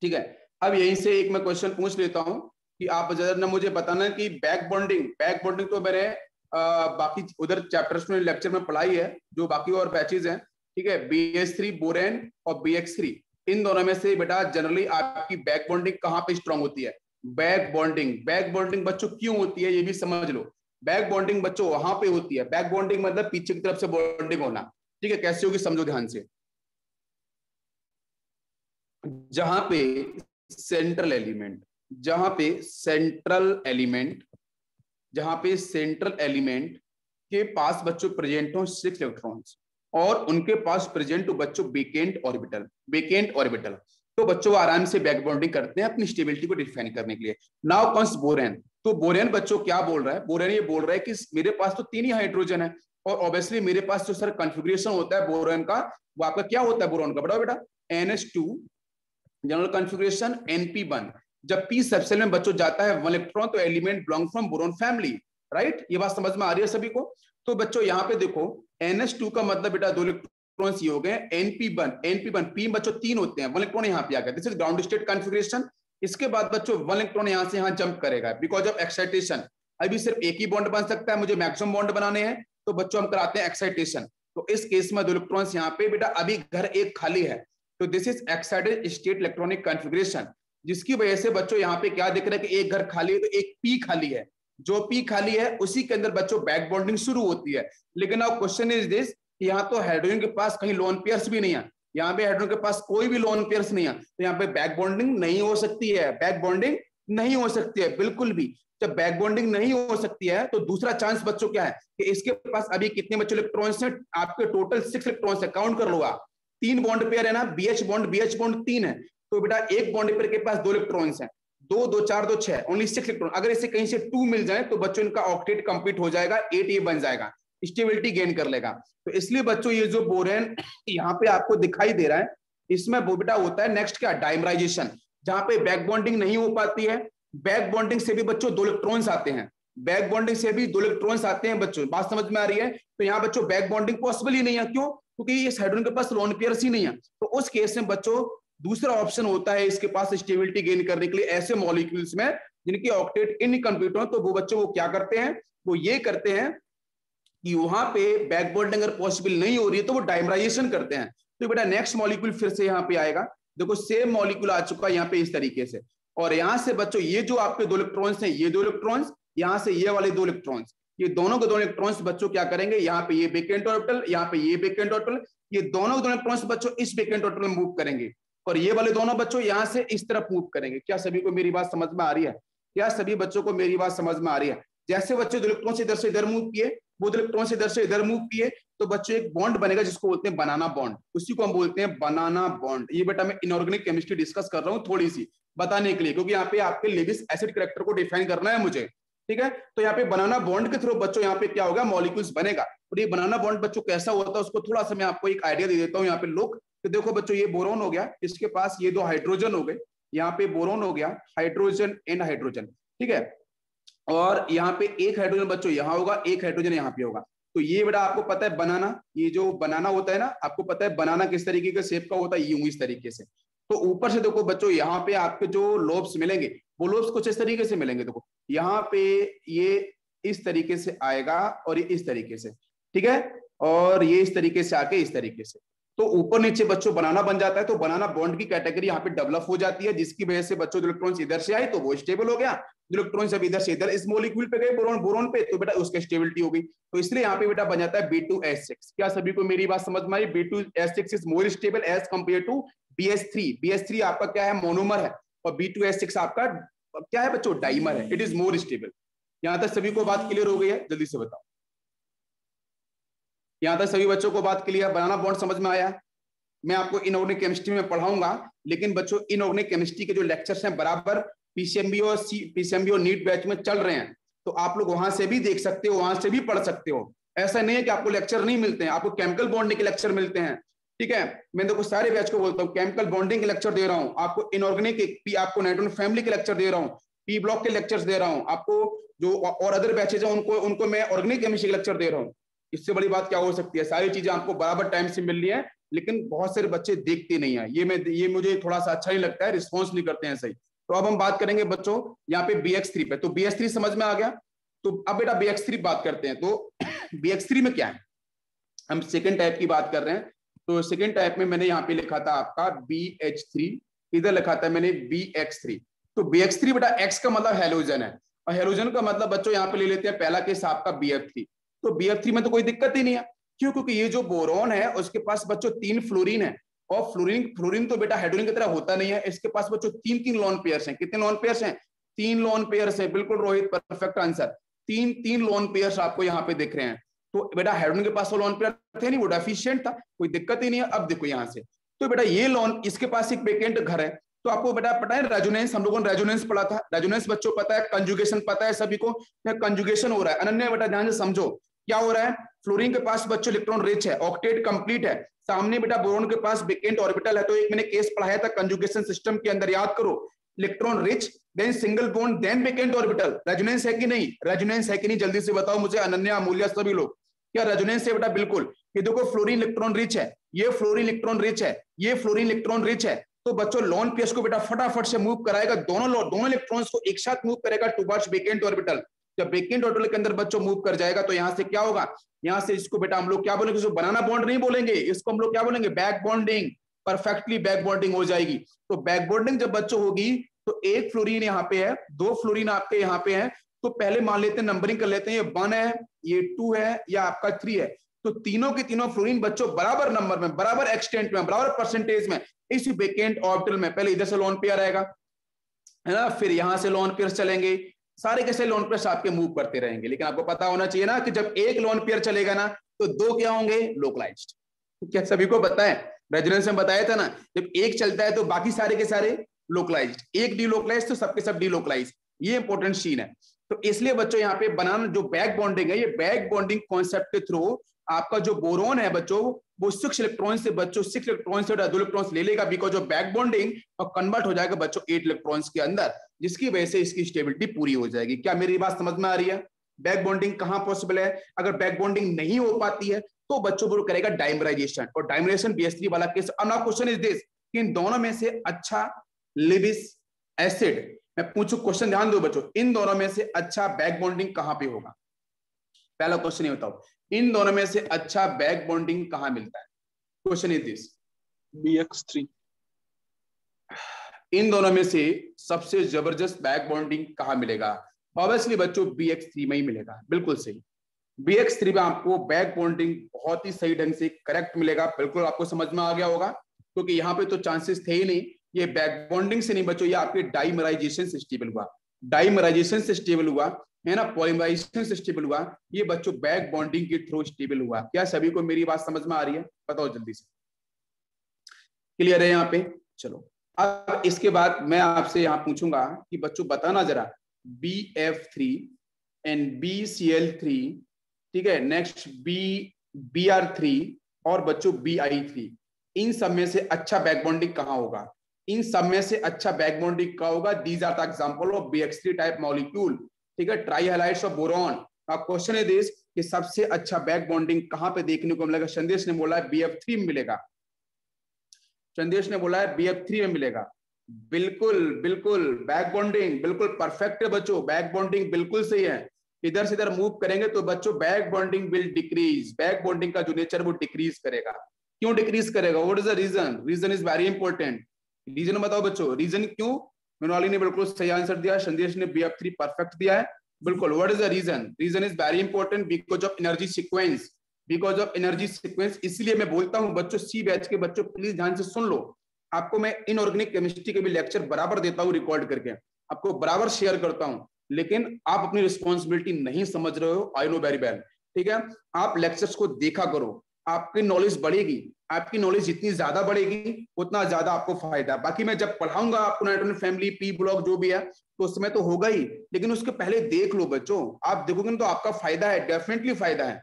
ठीक है। अब यहीं से एक मैं क्वेश्चन पूछ लेता हूँ कि आप जरा ना मुझे बताना कि बैक बॉन्डिंग तो मेरे बाकी उधर चैप्टर्स में लेक्चर में पढ़ाई है, जो बाकी और बैचेज हैं, ठीक है, BH3 बोरेन और BX3, इन दोनों में से बेटा जनरली आपकी बैक बॉन्डिंग कहाँ पे स्ट्रांग होती है? बैक बॉन्डिंग बच्चों क्यों होती है ये भी समझ लो। बैक बॉन्डिंग बच्चों वहां पे होती है, बैक बॉन्डिंग मतलब पीछे की तरफ से बॉन्डिंग होना, ठीक है। कैसे होगी समझो ध्यान से। जहां पे सेंट्रल एलिमेंट के पास बच्चों प्रेजेंट हो 6 इलेक्ट्रॉन्स, और उनके पास प्रेजेंट हो बच्चों वेकेंट ऑर्बिटल, तो बच्चों आराम से बैक बॉन्डिंग करते हैं अपनी स्टेबिलिटी को डिफाइन करने के लिए। Now comes borane. तो बोरेन बच्चों क्या बोल रहा है? बोरेन ये बोल रहा है कि मेरे पास तो 3 ही हाइड्रोजन है, और ऑब्वियसली मेरे पास जो सर कॉन्फ़िगरेशन होता है बोरेन का, वो आपका क्या होता है बोरेन का? बताओ बेटा। NH2 general configuration, NP1। जब p सबसेल में बच्चों जाता है 1 इलेक्ट्रॉन, तो element belong from boron family, right. ये बात समझ में आ रही है सभी को? तो बच्चों यहाँ पे देखो NH2 का मतलब बेटा 2 इलेक्ट्रॉन ये हो गए। NP1 p बच्चों 3 होते हैं, 1 इलेक्ट्रॉन यहाँ पे आ गया, this is ground state configuration. इसके बाद बच्चों 1 इलेक्ट्रॉन यहाँ से यहाँ जंप करेगा बिकॉज ऑफ एक्साइटेशन। अभी सिर्फ एक ही बॉन्ड बन सकता है, मुझे मैक्सिमम बॉन्ड बनाने हैं, तो बच्चों हम कराते हैं एक्साइटेशन। तो तो इस केस में 2 इलेक्ट्रॉन्स यहाँ पे बेटा अभी घर एक खाली है, तो this is excited state electronic configuration, जिसकी वजह से बच्चों यहाँ पे क्या दिख रहा है कि एक घर खाली है तो एक पी खाली है, जो पी खाली है उसी के अंदर बच्चों बैक बॉन्डिंग शुरू होती है। लेकिन अब क्वेश्चन इज दिस, यहाँ तो हाइड्रोजन के पास कहीं लोन पेयर्स भी नहीं है, यहाँ पे हाइड्रोजन के पास कोई भी लोन पेयर्स नहीं है, तो यहाँ पे बैक बॉन्डिंग नहीं हो सकती है, बैक बॉन्डिंग नहीं हो सकती है बिल्कुल भी। जब बैक बॉन्डिंग नहीं हो सकती है तो दूसरा चांस बच्चों क्या है कि इसके पास अभी कितने बच्चों इलेक्ट्रॉन्स हैं, आपके टोटल 6 इलेक्ट्रॉन्स है, काउंट कर लो आप, 3 बॉन्ड पेयर है ना, BH बॉन्ड 3 है, तो बेटा एक बॉन्ड पेयर के पास 2 इलेक्ट्रॉन्स हैं, 2 2 4 2 6, ओनली 6 इलेक्ट्रॉन। अगर इसे कहीं से 2 मिल जाए तो बच्चों इनका ऑक्टेट कंप्लीट हो जाएगा, 8 ये बन जाएगा, स्टेबिलिटी गेन कर लेगा। तो इसलिए बच्चों ये जो बोरेन यहाँ पे आपको दिखाई दे रहा है, इसमें वो बेटा होता है नेक्स्ट क्या, डाइमराइजेशन, जहां पे बैक बॉन्डिंग नहीं हो पाती है। बैक बॉन्डिंग से भी बच्चों 2 इलेक्ट्रॉन्स आते हैं, बैक बॉन्डिंग से भी 2 इलेक्ट्रॉन्स आते हैं बच्चों, बात समझ में आ रही है। तो यहाँ बच्चों बैक बॉन्डिंग पॉसिबल ही नहीं है, क्यों, क्योंकि इस हाइड्रोजन के पास लोन पेयर्स ही नहीं है। तो उस केस में बच्चों दूसरा ऑप्शन होता है इसके पास स्टेबिलिटी गेन करने के लिए, ऐसे मॉलिक्यूल्स में जिनकी ऑक्टेट इनकम्प्लीट हो, तो वो बच्चों वो क्या करते हैं, वो ये करते हैं कि वहां पे बैक बॉन्डिंग अगर पॉसिबल नहीं हो रही है तो वो डाइमराइजेशन करते हैं। तो बेटा नेक्स्ट मॉलिक्यूल फिर से यहाँ पे आएगा, देखो सेम मॉलिक्यूल आ चुका है यहाँ पे इस तरीके से, और यहाँ से बच्चों ये जो आपके 2 इलेक्ट्रॉन्स हैं, ये 2 इलेक्ट्रॉन्स, यहाँ से ये वाले 2 इलेक्ट्रॉन्स, ये दोनों के 2 इलेक्ट्रॉन्स बच्चों क्या करेंगे, यहाँ पे ये वेकेंट ऑर्बिटल, यहाँ पे ये वेकेंट ऑर्बिटल, ये दोनों इलेक्ट्रॉन्स बच्चों इस वेकेंट ऑर्बिटल में मूव करेंगे, और ये वाले दोनों बच्चों यहाँ से इस तरफ मूव करेंगे। क्या सभी को मेरी बात समझ में आ रही है? क्या सभी बच्चों को मेरी बात समझ में आ रही है? जैसे बच्चे 2 इलेक्ट्रॉन से इधर से इधर मूव किए, वो 2 इलेक्ट्रॉन से इधर से इधर मूव किए, तो बच्चों एक बॉन्ड बनेगा जिसको बोलते हैं बनाना बॉन्ड, उसी को हम बोलते हैं बनाना बॉन्ड। ये बेटा मैं इनऑर्गेनिक केमिस्ट्री डिस्कस कर रहा हूँ थोड़ी सी बताने के लिए, क्योंकि यहाँ पे आपके लेविस एसिड कैरेक्टर को डिफाइन करना है मुझे, ठीक है। तो यहाँ पे बनाना बॉन्ड के थ्रू बच्चों यहाँ पे क्या होगा, मॉलिक्यूल्स बनेगा। और ये बनाना बॉन्ड बच्चों कैसा होता है उसको थोड़ा सा मैं आपको एक आइडिया दे देता हूँ। यहाँ पे लोग तो देखो बच्चों, ये बोरोन हो गया, इसके पास ये 2 हाइड्रोजन हो गए, यहाँ पे बोरोन हो गया, हाइड्रोजन एंड हाइड्रोजन, ठीक है। और यहाँ पे एक हाइड्रोजन बच्चों यहाँ होगा, एक हाइड्रोजन यहाँ पे होगा। तो ये बेटा आपको पता है बनाना, ये जो बनाना होता है ना, आपको पता है बनाना किस तरीके का शेप का होता है, यूं इस तरीके से। तो ऊपर से देखो बच्चों, यहाँ पे आपके जो लोब्स मिलेंगे वो लोब्स कुछ इस तरीके से मिलेंगे। देखो यहाँ पे ये इस तरीके से आएगा और ये इस तरीके से, ठीक है, और ये इस तरीके से आके इस तरीके से, तो ऊपर नीचे बच्चों बनाना बन जाता है। तो बनाना बॉन्ड की कैटेगरी यहाँ पे डेवलप हो जाती है, जिसकी वजह से बच्चों इलेक्ट्रॉन्स इधर से आए तो वो स्टेबल हो गया, इलेक्ट्रॉन्स अब इधर से इधर इस मॉलिक्यूल पे गए, बोरोन बोरोन पे, तो बेटा उसकी स्टेबिलिटी हो गई। तो इसलिए यहाँ पे बेटा बन जाता है B2S6। क्या सभी को मेरी बात समझ में आई? B2S6 is more stable as compare to BH3। BH3 आपका क्या है, मोनोमर है, और B2S6 आपका क्या है बच्चों, डाइमर है, इट इज मोर स्टेबल। यहां तक सभी को बात क्लियर हो गई है? जल्दी से बताओ, यहां तक सभी बच्चों को बात क्लियर? बनाना बॉन्ड समझ में आया? मैं आपको इनऑर्गेनिक केमिस्ट्री में पढ़ाऊंगा, लेकिन बच्चों इनऑर्गेनिक केमिस्ट्री के जो लेक्चर्स हैं बराबर पीसीएमबी और नीट बैच में चल रहे हैं, तो आप लोग वहां से भी देख सकते हो, वहां से भी पढ़ सकते हो। ऐसा नहीं है कि आपको लेक्चर नहीं मिलते हैं, आपको केमिकल बॉन्डिंग के लेक्चर मिलते हैं, ठीक है। मैं देखो सारे बैच को बोलता हूँ, केमिकल बॉन्डिंग के लेक्चर दे रहा हूँ आपको, इनऑर्गेनिक आपको नाइट्रोजन फैमिली के लेक्चर दे रहा हूँ, पी ब्लॉक के लेक्चर्स दे रहा हूँ आपको, जो और अदर बैचेज हैं उनको मैं ऑर्गेनिक केमिस्ट्री के लेक्चर दे रहा हूँ। इससे बड़ी बात क्या हो सकती है? सारी चीजें आपको बराबर टाइम से मिल रही है, लेकिन बहुत सारे बच्चे देखते नहीं है, ये मुझे थोड़ा सा अच्छा नहीं लगता है, रिस्पॉन्स नहीं करते हैं सही। तो अब हम बात करेंगे बच्चों यहाँ पे BH3 पे। तो BH3 समझ में आ गया। तो अब बेटा BH3 बात करते हैं। तो BH3 में क्या है, हम सेकेंड टाइप की बात कर रहे हैं। तो सेकेंड टाइप में मैंने यहाँ पे लिखा था आपका BH3, इधर लिखा था मैंने BX3। तो BX3 बेटा X का मतलब हेलोजन है, और हेलोजन का मतलब बच्चों यहाँ पे ले लेते हैं पहला केस आपका BF3। तो BF3 में तो कोई दिक्कत ही नहीं है, क्यों? क्योंकि ये जो बोरॉन है उसके पास बच्चों 3 फ्लोरीन है, और फ्लोरीन तो बेटा हाइड्रोजन की तरह होता नहीं है, इसके पास बच्चों 3 लोन पेयर्स हैं। कितने लोन पेयर्स हैं? 3 लोन पेयर्स हैं। बिल्कुल Rohit, perfect answer. 3 lone pairs आपको यहाँ पे दिख रहे हैं। तो बेटा हाइड्रोजन के पास वो लोन पेयर थे नहीं, वो डेफिशिएंट था, कोई दिक्कत ही नहीं है। अब देखो यहाँ से, तो बेटा ये लोन, इसके पास एक वेकेंट घर है। तो आपको बेटा पता है रेजोनेंस, हम लोगों ने रेजोनेंस पढ़ा था। रेजोनेंस बच्चों पता है, कंजुगेशन पता है सभी को, कंजुगेशन हो रहा है। अनन्या बेटा ध्यान से समझो क्या हो रहा है। फ्लोरीन के पास बच्चों इलेक्ट्रॉन रिच है, ऑक्टेट कंप्लीट है, सामने बेटा बोरोन के पास वेकेंट ऑर्बिटल है। तो एक मैंने केस पढ़ाया था कंजुगेशन सिस्टम के अंदर, याद करो, electron rich, then single bond, then vacant orbital. Resonance है कि नहीं? रेजोनेंस है कि नहीं? जल्दी से बताओ मुझे, अनन्या, अमूल्य, सभी लोग, क्या रेजोनेंस है बेटा? बिल्कुल। ये देखो फ्लोरीन इलेक्ट्रॉन रिच है, ये फ्लोरीन इलेक्ट्रॉन रिच है, ये फ्लोरीन इलेक्ट्रॉन रिच है। तो बच्चों लोन पेयर्स को बेटा फटाफट से मूव कराएगा, दोनों इलेक्ट्रॉन्स को एक साथ मूव करेगा टुवर्ड्स वेकेंट ऑर्बिटल। जब वेकेंट ऑर्बिटल के अंदर बच्चों मूव कर जाएगा तो यहाँ से क्या होगा, यहाँ से इसको बेटा हम लोग क्या बोलेंगे, इसको बनाना बॉन्ड नहीं बोलेंगे, इसको हम लोग क्या बोलेंगे, back bonding, perfectly back bonding हो जाएगी। तो बैक बॉन्डिंग जब बच्चों होगी तो एक फ्लोरीन यहाँ पे है, दो फ्लोरीन आपके यहाँ पे है, तो पहले मान लेते हैं, नंबरिंग कर लेते हैं, ये 1 है, ये 2 है, या आपका 3 है। तो तीनों के तीनों फ्लोरीन बच्चों बराबर नंबर में, बराबर एक्सटेंट में, बराबर परसेंटेज में इस वेकेंट ऑर्बिटल में, पहले इधर से लोन पेयर आएगा, है ना, फिर यहां से लोन पेयर चलेंगे, सारे के सारे लोन पेयर आपके मूव करते रहेंगे। लेकिन आपको पता होना चाहिए ना कि जब एक लोन पेयर चलेगा ना तो दो क्या होंगे, लोकलाइज्ड। क्या सभी को पता है, रेजोनेंस में बताया था ना, जब एक चलता है तो बाकी सारे के सारे लोकलाइज्ड, एक डीलोकलाइज्ड तो सबके सब डीलोकलाइज्ड। ये इंपॉर्टेंट सीन है। तो इसलिए बच्चों यहाँ पे बनाना जो बैक बॉन्डिंग है, ये बैक बॉन्डिंग कॉन्सेप्ट के थ्रू आपका जो बोरोन है बच्चों वो 6 इलेक्ट्रॉन से बच्चों 6 इलेक्ट्रॉन से 2 इलेक्ट्रॉन्स ले लेगा, बिकॉज ऑफ बैक बॉन्डिंग, और कन्वर्ट हो जाएगा बच्चों 8 इलेक्ट्रॉन्स के अंदर, जिसकी वजह से इसकी स्टेबिलिटी पूरी हो जाएगी। क्या मेरी बात समझ में आ रही है? बैक बॉन्डिंग कहां पॉसिबल है? अगर बैक बॉन्डिंग नहीं हो पाती है तो बच्चों वो करेगा डाइमराइजेशन, और डाइमराइजेशन BH3 वाला केस। अब नाउ क्वेश्चन इज दिस कि इन दोनों में से अच्छा लिविस एसिड, मैं पूछूं क्वेश्चन, ध्यान दो बच्चों, इन दोनों में से अच्छा बैक बॉन्डिंग कहां पे होगा? पहला क्वेश्चन ये बताओ, इन दोनों में से अच्छा बैक बॉन्डिंग कहां मिलता है? Question is this, BX3। इन दोनों में से सबसे जबरदस्त बैक बॉन्डिंग कहां मिलेगा? ऑब्वियसली बच्चों BX3 में ही मिलेगा, बिल्कुल सही। BX3 में आपको बैक बॉन्डिंग बहुत ही सही ढंग से करेक्ट मिलेगा, बिल्कुल आपको समझ में आ गया होगा, क्योंकि यहाँ पे तो चांसेस थे ही नहीं, ये बैक बॉन्डिंग से नहीं बच्चों, ये आपके डाइमराइजेशन से स्टेबल हुआ, डाइमराइजेशन से स्टेबल हुआ, है ना, पॉलीमराइजेशन से स्टेबल हुआ, ये बच्चों बैक बॉन्डिंग के थ्रू स्टेबल हुआ। क्या सभी को मेरी बात समझ में आ रही है? बताओ जल्दी से, क्लियर है यहाँ पे? चलो अब इसके बाद मैं आपसे यहाँ पूछूंगा कि बच्चों बताना जरा, BF3 एंड BCl3, ठीक है, नेक्स्ट BR3 और बच्चों BI3, इन सब में से अच्छा बैक बॉन्डिंग कहां होगा? इन सब में से अच्छा बैक बॉन्डिंग कहां होगा? These are the example of BX3 type molecule, ठीक है, ट्राई हैलाइड्स ऑफ बोरॉन। अब क्वेश्चन है दिस कि सबसे अच्छा बैक बॉन्डिंग कहां पे देखने को मिलेगा? संदेश ने बोला है BF3 में मिलेगा, संदेश ने बोला है BF3 में मिलेगा। बिल्कुल बिल्कुल बैक बॉन्डिंग बिल्कुल परफेक्ट है बच्चों, बैक बॉन्डिंग बिल्कुल सही है। इधर से इधर मूव करेंगे तो बच्चों back bonding will decrease, back bonding का जो नेचर वो डिक्रीज करेगा। क्यों डिक्रीज करेगा? What is the reason? Reason is very important. Reason बताओ बच्चों, रीजन क्यों? मृणाली ने बिल्कुल सही आंसर दिया, संदेश ने BF3 परफेक्ट दिया है, बिल्कुल। What is the reason? Reason is very important, because of energy sequence, because of energy sequence. इसलिए मैं बोलता हूं बच्चों, C बैच के बच्चों प्लीज ध्यान से सुन लो, आपको मैं इनऑर्गेनिक केमिस्ट्री के भी लेक्चर बराबर देता हूं रिकॉर्ड करके, आपको बराबर शेयर करता हूं, लेकिन आप अपनी रिस्पॉन्सिबिलिटी नहीं समझ रहे हो, आई नो वेरी वेल, ठीक है। आप लेक्चर्स को देखा करो, आपकी नॉलेज बढ़ेगी, आपकी नॉलेज जितनी ज्यादा बढ़ेगी उतना ज्यादा आपको फायदा। बाकी मैं जब पढ़ाऊंगा आपको नाइट्रोजन फैमिली, P ब्लॉक जो भी है, तो उस समय तो होगा ही, लेकिन उसके पहले देख लो बच्चों, आप देखोगे तो आपका फायदा है, डेफिनेटली फायदा है।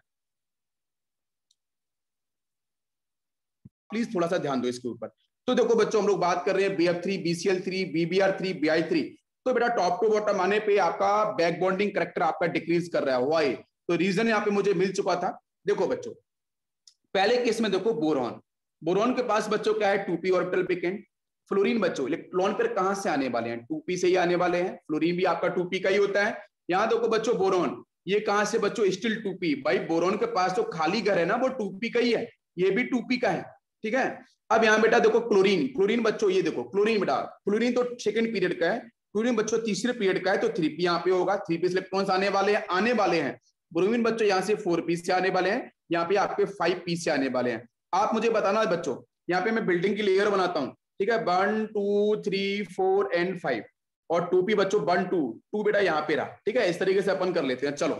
प्लीज थोड़ा सा ध्यान दो इसके ऊपर। तो देखो बच्चों, हम लोग बात कर रहे हैं BF3, BCl3, BBr3, BI3। तो बेटा टॉप टू बॉटम आने पे आपका बैक बॉन्डिंग करेक्टर आपका डिक्रीज कर रहा है, व्हाई? तो रीजन यहाँ पे मुझे मिल चुका था। देखो बच्चों, पहले केस में देखो बोरॉन, बोरॉन के पास बच्चों क्या है? 2p orbital vacant. फ्लोरीन बच्चों इलेक्ट्रॉन पर कहां से आने वाले हैं? 2p से ही आने वाले हैं, फ्लोरीन भी आपका 2p का ही होता है। यहाँ देखो बच्चों बोरॉन, ये कहां से बच्चों? Still 2p। भाई बोरॉन के पास जो खाली घर है ना वो 2p का ही है, ये भी 2p का है, ठीक है। अब यहाँ बेटा देखो क्लोरीन, क्लोरीन बच्चों ये देखो क्लोरीन बेटा, क्लोरीन तो सेकंड पीरियड का है, क्लोरीन बच्चों तीसरे पीरियड का है, तो 3p यहाँ पे होगा, 3p इलेक्ट्रॉन्स आने वाले हैं। ब्रोमीन बच्चों यहाँ से 4p से आने वाले हैं, यहाँ पे आपके 5p से आने वाले हैं। आप मुझे बताना है बच्चों, यहाँ पे मैं बिल्डिंग की लेयर बनाता हूँ, ठीक है, 1 2 3 4 एंड 5, और 2p बच्चों 1 2 बेटा यहाँ पे रहा, ठीक है। इस तरीके से अपन कर लेते हैं। चलो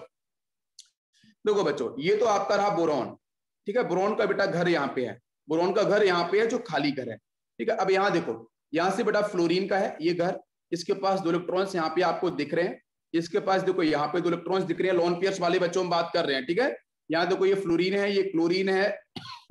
देखो बच्चों, ये तो आपका रहा बोरॉन, ठीक है, बोरॉन का बेटा घर यहाँ पे है, बोरॉन का घर यहाँ पे है जो खाली घर है, ठीक है। अब यहाँ देखो, यहाँ से बेटा फ्लोरीन का है ये घर, इसके पास 2 इलेक्ट्रॉन्स यहाँ पे आपको दिख रहे हैं, इसके पास देखो यहाँ पे 2 इलेक्ट्रॉन्स दिख रहे हैं, लॉन पेयर्स वाले बच्चों हम बात कर रहे हैं, ठीक है। यहाँ देखो ये फ्लोरीन है, ये क्लोरीन है,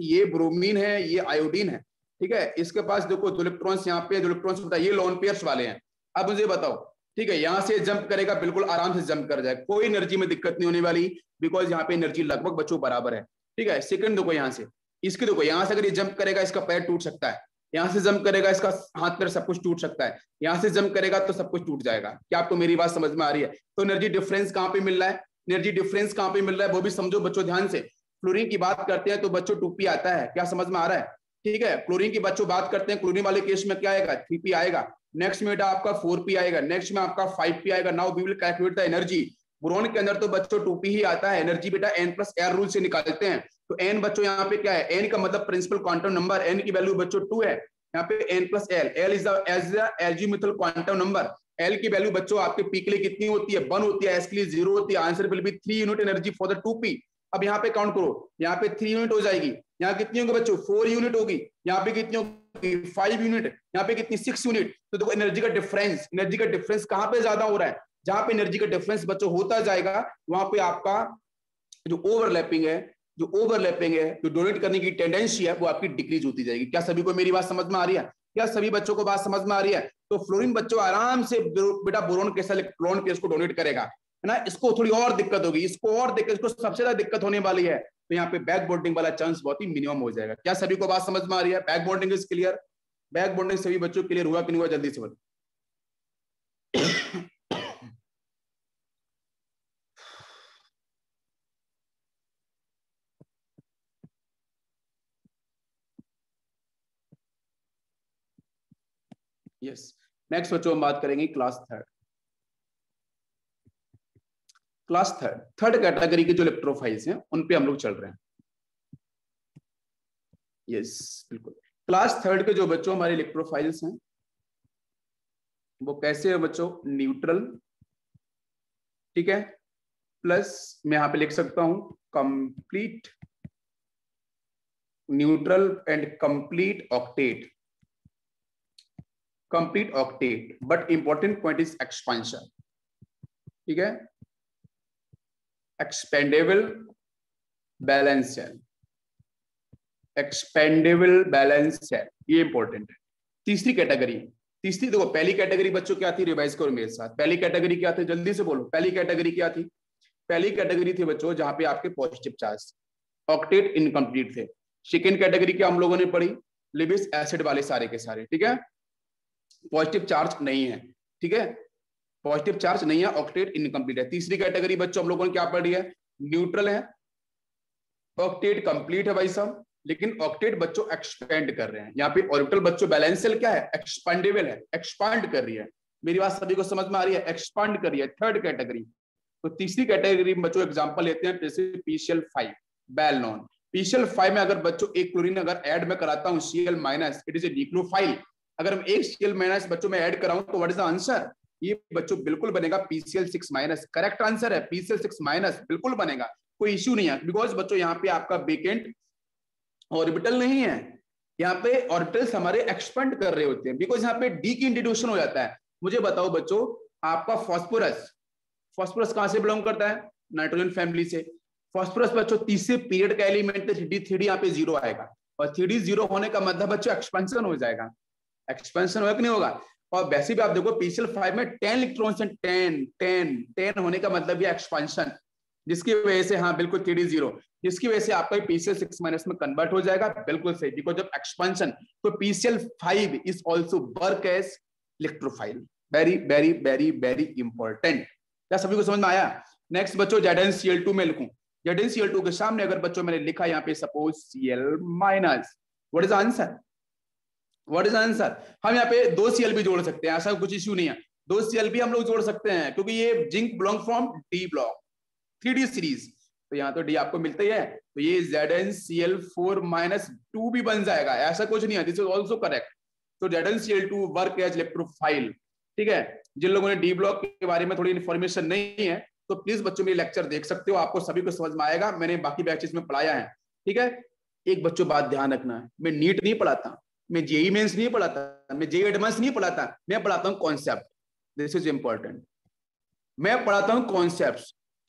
ये ब्रोमीन है, ये आयोडीन है, ठीक है। इसके पास देखो 2 इलेक्ट्रॉन्स यहाँ पे, 2 इलेक्ट्रॉन्स बता ये लॉन पेयर्स वाले हैं। अब मुझे बताओ, ठीक है, यहाँ से जंप करेगा, बिल्कुल आराम से जंप कर जाए, कोई एनर्जी में दिक्कत नहीं होने वाली, बिकॉज यहाँ पे एनर्जी लगभग बच्चों बराबर है, ठीक है। सेकंड देखो यहाँ से, इसके देखो यहाँ से अगर ये जंप करेगा इसका पैर टूट सकता है, यहाँ से जंप करेगा इसका हाथ पैर सब कुछ टूट सकता है, यहाँ से जंप करेगा तो सब कुछ टूट जाएगा। क्या आपको मेरी बात समझ में आ रही है? तो एनर्जी डिफरेंस कहाँ पे मिल रहा है, एनर्जी डिफरेंस कहाँ पे मिल रहा है वो भी समझो बच्चों ध्यान से। क्लोरीन की बात करते हैं तो बच्चों 2p आता है, क्या समझ में आ रहा है? ठीक है, क्लोरीन की बच्चों बात करते हैं, क्लोरीन वाले केस में क्या आएगा, 3p आएगा, नेक्स्ट में बेटा आपका 4p आएगा, नेक्स्ट में आपका 5p आएगा। Now we will calculate the energy. Boron के अंदर तो बच्चों 2p ही आता है, एनर्जी बेटा n+r रूल से निकालते हैं। तो n बच्चों यहाँ पे क्या है, n का मतलब प्रिंसिपल क्वांटम नंबर, n की वैल्यू बच्चों 2 है, यहाँ पे n+l, l is the azimuthal quantum number. l की वैल्यू बच्चों आपके p के लिए कितनी होती है, 1 होती है, s के लिए 0 होती है। Answer will be 3 unit energy for the 2p। अब यहाँ पे काउंट करो, यहाँ पे 3 यूनिट हो जाएगी, यहाँ कितनी होगी बच्चों 4 यूनिट होगी, यहाँ पे कितनी होगी 5 यूनिट, यहाँ पे कितनी 6 यूनिट। तो देखो एनर्जी का डिफरेंस कहाँ पे ज्यादा हो रहा है, जहां पे एनर्जी का डिफरेंस बच्चों होता जाएगा वहां पे आपका जो ओवरलैपिंग है, जो डोनेट करने की टेंडेंसी है वो आपकी डिक्रीज होती जाएगी। क्या सभी को मेरी बात समझ में आ रही है? क्या सभी बच्चों को बात समझ में आ रही है? तो फ्लोरीन बच्चों आराम से बेटा बोरोन के साथ इलेक्ट्रॉन केस को डोनेट करेगा, है ना। इसको थोड़ी और दिक्कत होगी, इसको सबसे ज्यादा दिक्कत होने वाली है, तो यहाँ पे बैक बॉन्डिंग वाला चांस बहुत ही मिनिमम हो जाएगा। क्या सभी को बात समझ में आ रही है? Back bonding is clear? Back bonding सभी बच्चों क्लियर हुआ कि नहीं हुआ, जल्दी से बोलो। यस, नेक्स्ट बच्चों हम बात करेंगे क्लास थर्ड कैटेगरी के जो इलेक्ट्रोफाइल्स हैं उन पे हम लोग चल रहे हैं। यस बिल्कुल, क्लास थर्ड के जो बच्चों हमारे इलेक्ट्रोफाइल्स हैं वो कैसे है बच्चों, न्यूट्रल, ठीक है, प्लस मैं यहां पे लिख सकता हूं complete neutral and complete octet, but important point is expansion, ठीक है, एक्सपेंडेबल बैलेंस सेल, ये इंपॉर्टेंट है। तीसरी देखो, पहली कैटेगरी बच्चों क्या थी, रिवाइज करो मेरे साथ। पहली कैटेगरी क्या थी, जल्दी से बोलो, पहली कैटेगरी क्या थी? पहली कैटेगरी थी बच्चों जहां पे आपके पॉजिटिव चार्ज, ऑक्टेट इनकम्प्लीट थे। सेकेंड कैटेगरी क्या हम लोगों ने पढ़ी, लिविस एसिड वाले सारे के सारे, ठीक है, पॉजिटिव चार्ज नहीं है, ठीक है, पॉजिटिव चार्ज नहीं है, ऑक्टेट इनकम्प्लीट है। तीसरी कैटेगरी बच्चों हम लोगों ने क्या पढ़ी है, न्यूट्रल है, ऑक्टेट कंप्लीट है भाई साहब, लेकिन ऑक्टेट बच्चों एक्सपेंड कर रहे हैं। यहाँ पे ऑर्बिटल बच्चों बैलेंस सेल क्या है, एक्सपेंडेबल है, एक्सपांड कर रही है। मेरी बात सभी को समझ में आ रही है, एक्सपांड कर रही है, थर्ड कैटेगरी। तो तीसरी कैटेगरी में बच्चों एग्जांपल लेते हैं, जैसे PCl5 वेल नोन। PCl5 में अगर बच्चों एक क्लोरीन अगर ऐड में कराता हूं Cl-, it is a nucleophile. अगर हम एक Cl- बच्चों में ऐड कराऊं तो व्हाट इज द आंसर, ये बच्चों बिल्कुल बनेगा PCl6-, करेक्ट आंसर है PCl6-, बिल्कुल बनेगा, कोई इश्यू नहीं है। बिकॉज बच्चों यहाँ पे आपका वेकेंट ऑर्बिटल नहीं है, यहाँ पे ऑर्बिटल्स हमारे एक्सपेंड कर रहे होते हैं, बिकॉज यहाँ पे डी की इंट्रोड्यूशन हो जाता है। मुझे बताओ बच्चों, आपका फॉस्फोरस कहां से बिलोंग करता है, नाइट्रोजन फैमिली से। फॉस्फोरस बच्चों तीसरे पीरियड का एलिमेंट है, 3D यहाँ पे 0 आएगा, और 3D 0 होने का मतलब बच्चों एक्सपेंशन हो जाएगा, एक्सपेंशन होगा कि नहीं होगा। और वैसे भी आप देखो PCl5 में 10 इलेक्ट्रॉन्स हैं, 10 होने का मतलब ये एक्सपेंशन, जिसकी वजह से हाँ बिल्कुल 3D 0, जिसकी वजह से आपका PCl6- में कन्वर्ट हो जाएगा, बिल्कुल सही, बिकॉज ऑफ एक्सपेंशन। तो PCl5 is also work as electrophile, very very very very important. क्या सभी को समझ में आया? नेक्स्ट बच्चों ZnCl2 में लिखूं, ZnCl2 के सामने अगर बच्चों मैंने लिखा यहाँ पे suppose Cl-, what is answer, हम यहाँ पे 2 Cl भी जोड़ सकते हैं, ऐसा कुछ इश्यू नहीं है, 2 Cl भी हम लोग जोड़ सकते हैं, क्योंकि ये zinc belong from D block 3D series, तो यहाँ तो D आपको मिलता ही है, तो ये ZnCl4-2 भी बन जाएगा, ऐसा कुछ नहीं है, दिस इज ऑल्सो करेक्ट। तो ZnCl2 वर्क एज इलेक्ट्रोफाइल, ठीक है। जिन लोगों ने D ब्लॉक के बारे में थोड़ी इन्फॉर्मेशन नहीं है तो प्लीज बच्चों मेरे लेक्चर देख सकते हो, आपको सभी को समझ में आएगा, मैंने बाकी बैचेस में पढ़ाया है, ठीक है। एक बच्चों बात ध्यान रखना है, मैं नीट नहीं पढ़ाता, मैं जेई मेंस नहीं पढ़ाता, मैं जेई एडवांस नहीं पढ़ाता, मैं पढ़ाता हूं कॉन्सेप्ट, दिस इज इंपॉर्टेंट, मैं पढ़ाता हूं कॉन्सेप्ट।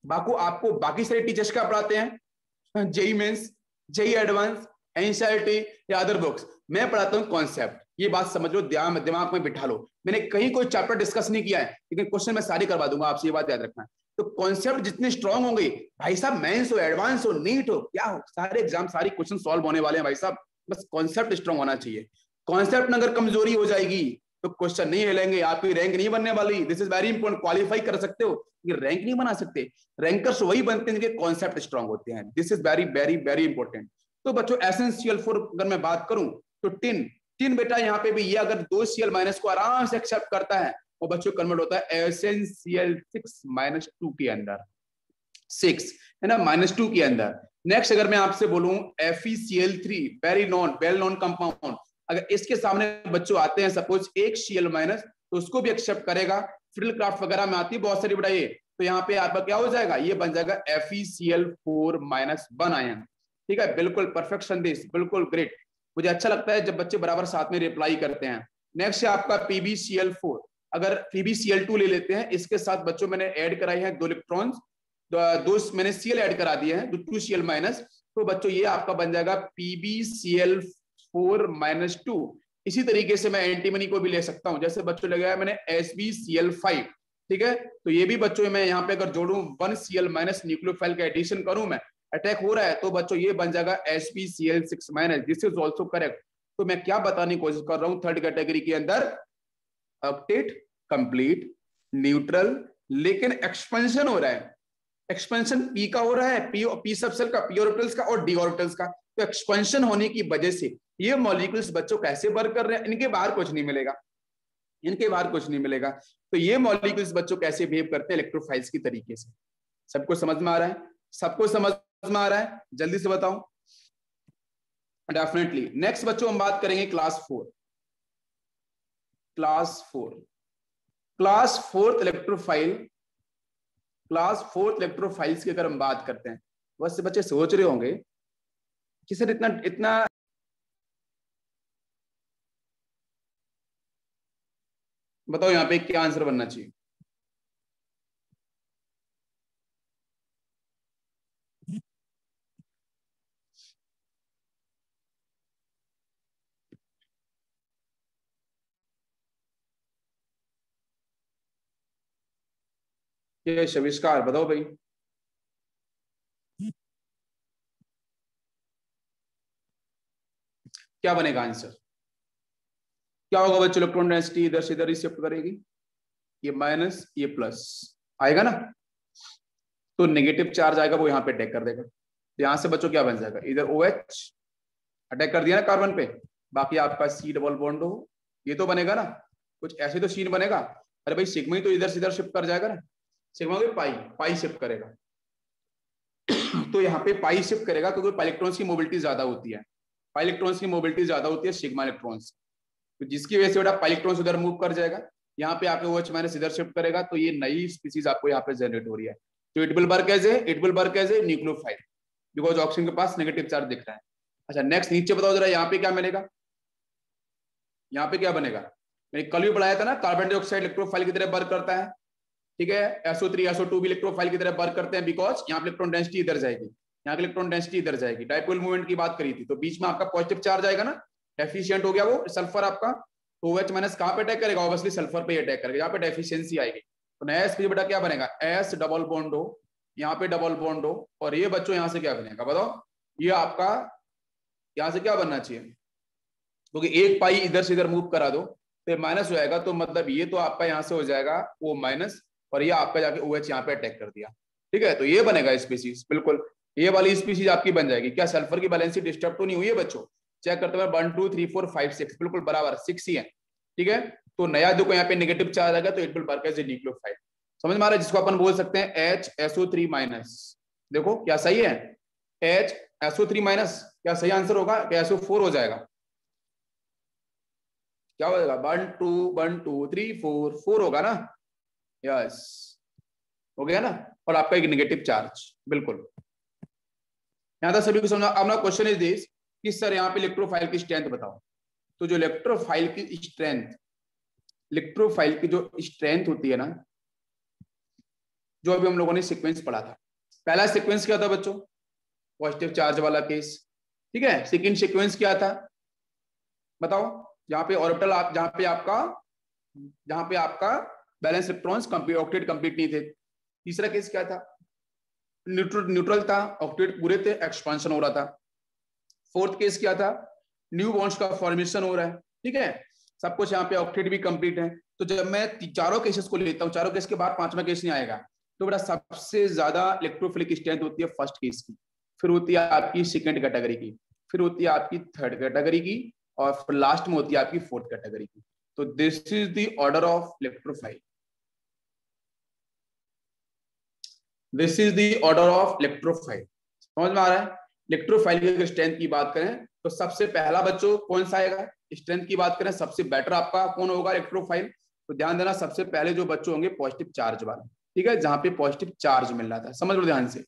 आपको बाकी सारे टीचर्स क्या पढ़ाते हैं, JEE mains, JEE advance, NCERT या अदर बुक्स, मैं पढ़ाता हूं कॉन्सेप्ट। ये बात समझ लो, दिमाग में बिठा लो, मैंने कहीं कोई चैप्टर डिस्कस नहीं किया है, लेकिन क्वेश्चन मैं सारे करवा दूंगा आपसे, ये बात याद रखना। तो कॉन्सेप्ट जितने स्ट्रांग होंगे भाई साहब, मेंस हो, एडवांस हो, नीट हो, क्या हो, सारे एग्जाम सारी क्वेश्चन सॉल्व होने वाले हैं भाई साहब, बस कॉन्सेप्ट स्ट्रांग होना चाहिए। कॉन्सेप्ट में अगर कमजोरी हो जाएगी तो क्वेश्चन नहीं हिलेंगे, आपकी रैंक नहीं बनने वाली। This is very important. Qualify कर सकते हो, ये रैंक नहीं बना सकते। रैंकर्स वही बनते हैं जिनके कॉन्सेप्ट स्ट्रांग होते हैं। This is very very very important. तो बच्चों एसेंशियल फॉर अगर मैं बात करूं तो टिन बेटा यहाँ पे भी ये अगर 2 Cl माइनस को आराम से एक्सेप्ट करता है और बच्चों कन्वर्ट होता है SnCl6 - 2 के अंदर, 6 है ना, -2 के अंदर। नेक्स्ट अगर मैं आपसे बोलूं FeCl3 very non well non compound, अगर इसके सामने बच्चों आते हैं सपोज 1 Cl माइनस तो उसको भी एक्सेप्ट करेगा। फिडल क्राफ्ट वगैरह में आती है बहुत सारी बेटा ये, तो यहाँ पे आपका क्या हो जाएगा, ये बन जाएगा FeCl4-1 आयन। ठीक है, बिल्कुल परफेक्ट संदेश, बिल्कुल ग्रेट। मुझे अच्छा लगता है जब बच्चे बराबर साथ में रिप्लाई करते हैं। नेक्स्ट है आपका PbCl4। अगर PbCl2 ले लेते हैं, इसके साथ बच्चों मैंने ऐड कराई है 2 इलेक्ट्रॉन्स, दो मैंने Cl ऐड करा दिए हैं, 2 Cl माइनस, तो बच्चों ये आपका बन जाएगा PbCl4-2। इसी तरीके से मैं एंटीमनी को भी ले सकता हूं, जैसे बच्चों लगाया मैंने SbCl5। ठीक है, तो ये भी बच्चों मैं यहाँ पे अगर जोड़ूं 1 Cl माइनस न्यूक्लियोफाइल का एडिशन करूं मैं, अटैक हो रहा है, तो बच्चों ये बन जाएगा SbCl6 minus. This is also correct. तो मैं क्या बताने की कोशिश कर रहा हूं, थर्ड कैटेगरी के अंदर ऑक्टेट, कंप्लीट, न्यूट्रल, लेकिन एक्सपेंशन हो रहा है। एक्सपेंशन पी का हो रहा है, पी सबसेल का, पी ऑर्बिटल्स का और डी ऑर्बिटल्स का। तो एक्सपेंशन होने की वजह से ये मॉलिक्यूल्स बच्चों कैसे वर्क कर रहे हैं, इनके बाहर कुछ नहीं मिलेगा, इनके बाहर कुछ नहीं मिलेगा। तो ये मॉलिक्यूल्स बच्चों कैसे बिहेव करते हैं इलेक्ट्रोफाइल्स की तरीके से। सबको समझ में आ रहा है? सबको समझ में आ रहा है? जल्दी से बताओ। डेफिनेटली। नेक्स्ट बच्चों हम बात करेंगे क्लास 4। क्लास फोर्थ इलेक्ट्रोफाइल्स की अगर हम बात करते हैं, बस बच्चे सोच रहे होंगे कि सर इतना बताओ यहाँ पे क्या आंसर बनना चाहिए। ये शविष्कार बताओ भाई। क्या बनेगा आंसर? क्या होगा बच्चों? इलेक्ट्रॉन डेंसिटी इधर से इधर शिफ्ट करेगी, ये माइनस ये प्लस आएगा ना, तो नेगेटिव चार्ज आएगा वो यहाँ पे अटैक कर देगा। यहां से बच्चों क्या बन जाएगा, इधर OH अटैक कर दिया ना कार्बन पे, बाकी आपका C डबल बॉन्ड हो, ये तो बनेगा ना, कुछ ऐसे तो सीन बनेगा। अरे भाई सिग्मा ही तो इधर से इधर शिफ्ट कर जाएगा ना, सिग्मा को पाई शिफ्ट करेगा। तो यहाँ पे पाई शिफ्ट करेगा क्योंकि पाई इलेक्ट्रॉन्स की मोबिलिटी ज्यादा होती है, पाई इलेक्ट्रॉन्स की मोबिलिटी ज्यादा होती है सिग्मा इलेक्ट्रॉन्स, तो जिसकी वजह से बेटा पाई इलेक्ट्रॉन्स उधर मूव कर जाएगा, यहाँ पे आपके OH माइनस इधर शिफ्ट करेगा, तो ये नई स्पीसीज आपको यहाँ पे जनरेट हो रही है। तो it will work as a nucleophile because oxygen के पास नेगेटिव चार्ज दिख रहा है। अच्छा नेक्स्ट नीचे बताओ जरा, यहाँ पे क्या मिलेगा, यहाँ पे क्या बनेगा? मैंने कल भी पढ़ाया था ना, कार्बन डाइऑक्साइड इलेक्ट्रोफाइल की तरह वर्क करता है। ठीक है, SO3 SO2 भी इलेक्ट्रोफाइल की तरह वर्क करते हैं, बिकॉज यहाँ पे इलेक्ट्रॉन डेंसिटी इधर जाएगी, यहाँ की इलेक्ट्रॉन डेंसिटी इधर जाएगी। डाइपोल मूवमेंट की बात करी थी, तो बीच में आपका पॉजिटिव चार्ज आएगा ना, एफिशिएंट हो गया वो सल्फर आपका, तो OH माइनस कहाँ पे अटैक करेगा? ऑब्वियसली सल्फर पे अटैक करेगा, यहाँ पे डेफिशिएंसी आएगी। तो नया स्पीड बेटा क्या बनेगा, S डबल बॉन्ड हो, यहाँ पे डबल बॉन्ड हो, और ये बच्चों यहाँ से क्या बनेगा बताओ? ये आपका यहाँ से क्या बनना चाहिए, क्योंकि एक पाई इधर से इधर मूव करा दो तो माइनस हो जाएगा, तो मतलब ये तो आपका यहाँ से हो जाएगा वो माइनस, और ये आपका जाके OH यहाँ पे अटैक कर दिया। ठीक है, तो ये बनेगा स्पीसीज, बिल्कुल ये वाली स्पीसीज आपकी बन जाएगी। क्या सल्फर की बैलेंसी डिस्टर्ब तो नहीं हुई है बच्चों? चेक करते हैं, 1 2 3 4 5 6 बिल्कुल बराबर 6 ही है। ठीक है, तो नया देखो यहाँ पे नेगेटिव चार्ज आएगा, तो it will work as a nucleophile. समझ में आ रहा है? जिसको अपन बोल सकते हैं HSO3 माइनस। देखो क्या सही है, HSO3 माइनस क्या सही आंसर होगा? क्या SO4 हो जाएगा? क्या हो जाएगा? 1 2 1 2 3 4 4 होगा ना, यस हो गया ना, और आपका एक नेगेटिव चार्ज, बिल्कुल। यहां तक सभी को समझा? अब ना क्वेश्चन इज दिस कि सर यहाँ पे इलेक्ट्रोफाइल की स्ट्रेंथ बताओ। तो जो इलेक्ट्रोफाइल की जो स्ट्रेंथ होती है ना, जो अभी हम लोगों ने सीक्वेंस पढ़ा था, पहला सीक्वेंस क्या था बच्चों? पॉजिटिव चार्ज वाला केस। ठीक है, सेकंड सीक्वेंस क्या था बताओ? जहां पे ऑर्बिटल जहां पे आपका बैलेंस इलेक्ट्रॉन्स ऑक्टेट कंप्लीट नहीं थे। तीसरा केस क्या था? न्यूट्रल था, ऑक्टेट पूरे थे, एक्सपांशन हो रहा था। फोर्थ केस क्या था? न्यू बॉन्ड्स का फॉर्मेशन हो रहा है। ठीक है, सब कुछ यहाँ पे ऑक्टेट भी कंप्लीट है। तो जब मैं चारों केसेस को लेता हूँ, चारों केस के बाद पांचवा केस नहीं आएगा, तो बेटा सबसे ज्यादा इलेक्ट्रोफिलिक स्ट्रेंथ होती है फर्स्ट केस की, फिर होती है आपकी सेकेंड कैटेगरी की, फिर होती है आपकी थर्ड कैटेगरी की, और फिर लास्ट में होती है आपकी फोर्थ कैटेगरी की। तो this is the order of electrophile, this is the order of electrophile. समझ में आ रहा है? इलेक्ट्रोफाइल की स्ट्रेंथ की बात करें तो सबसे पहला बच्चों कौन सा आएगा, स्ट्रेंथ की बात करें सबसे बेटर आपका कौन होगा इलेक्ट्रोफाइल, तो ध्यान देना सबसे पहले जो बच्चों होंगे पॉजिटिव चार्ज वाले, ठीक है, जहां पे पॉजिटिव चार्ज मिल रहा था, समझ लो ध्यान से।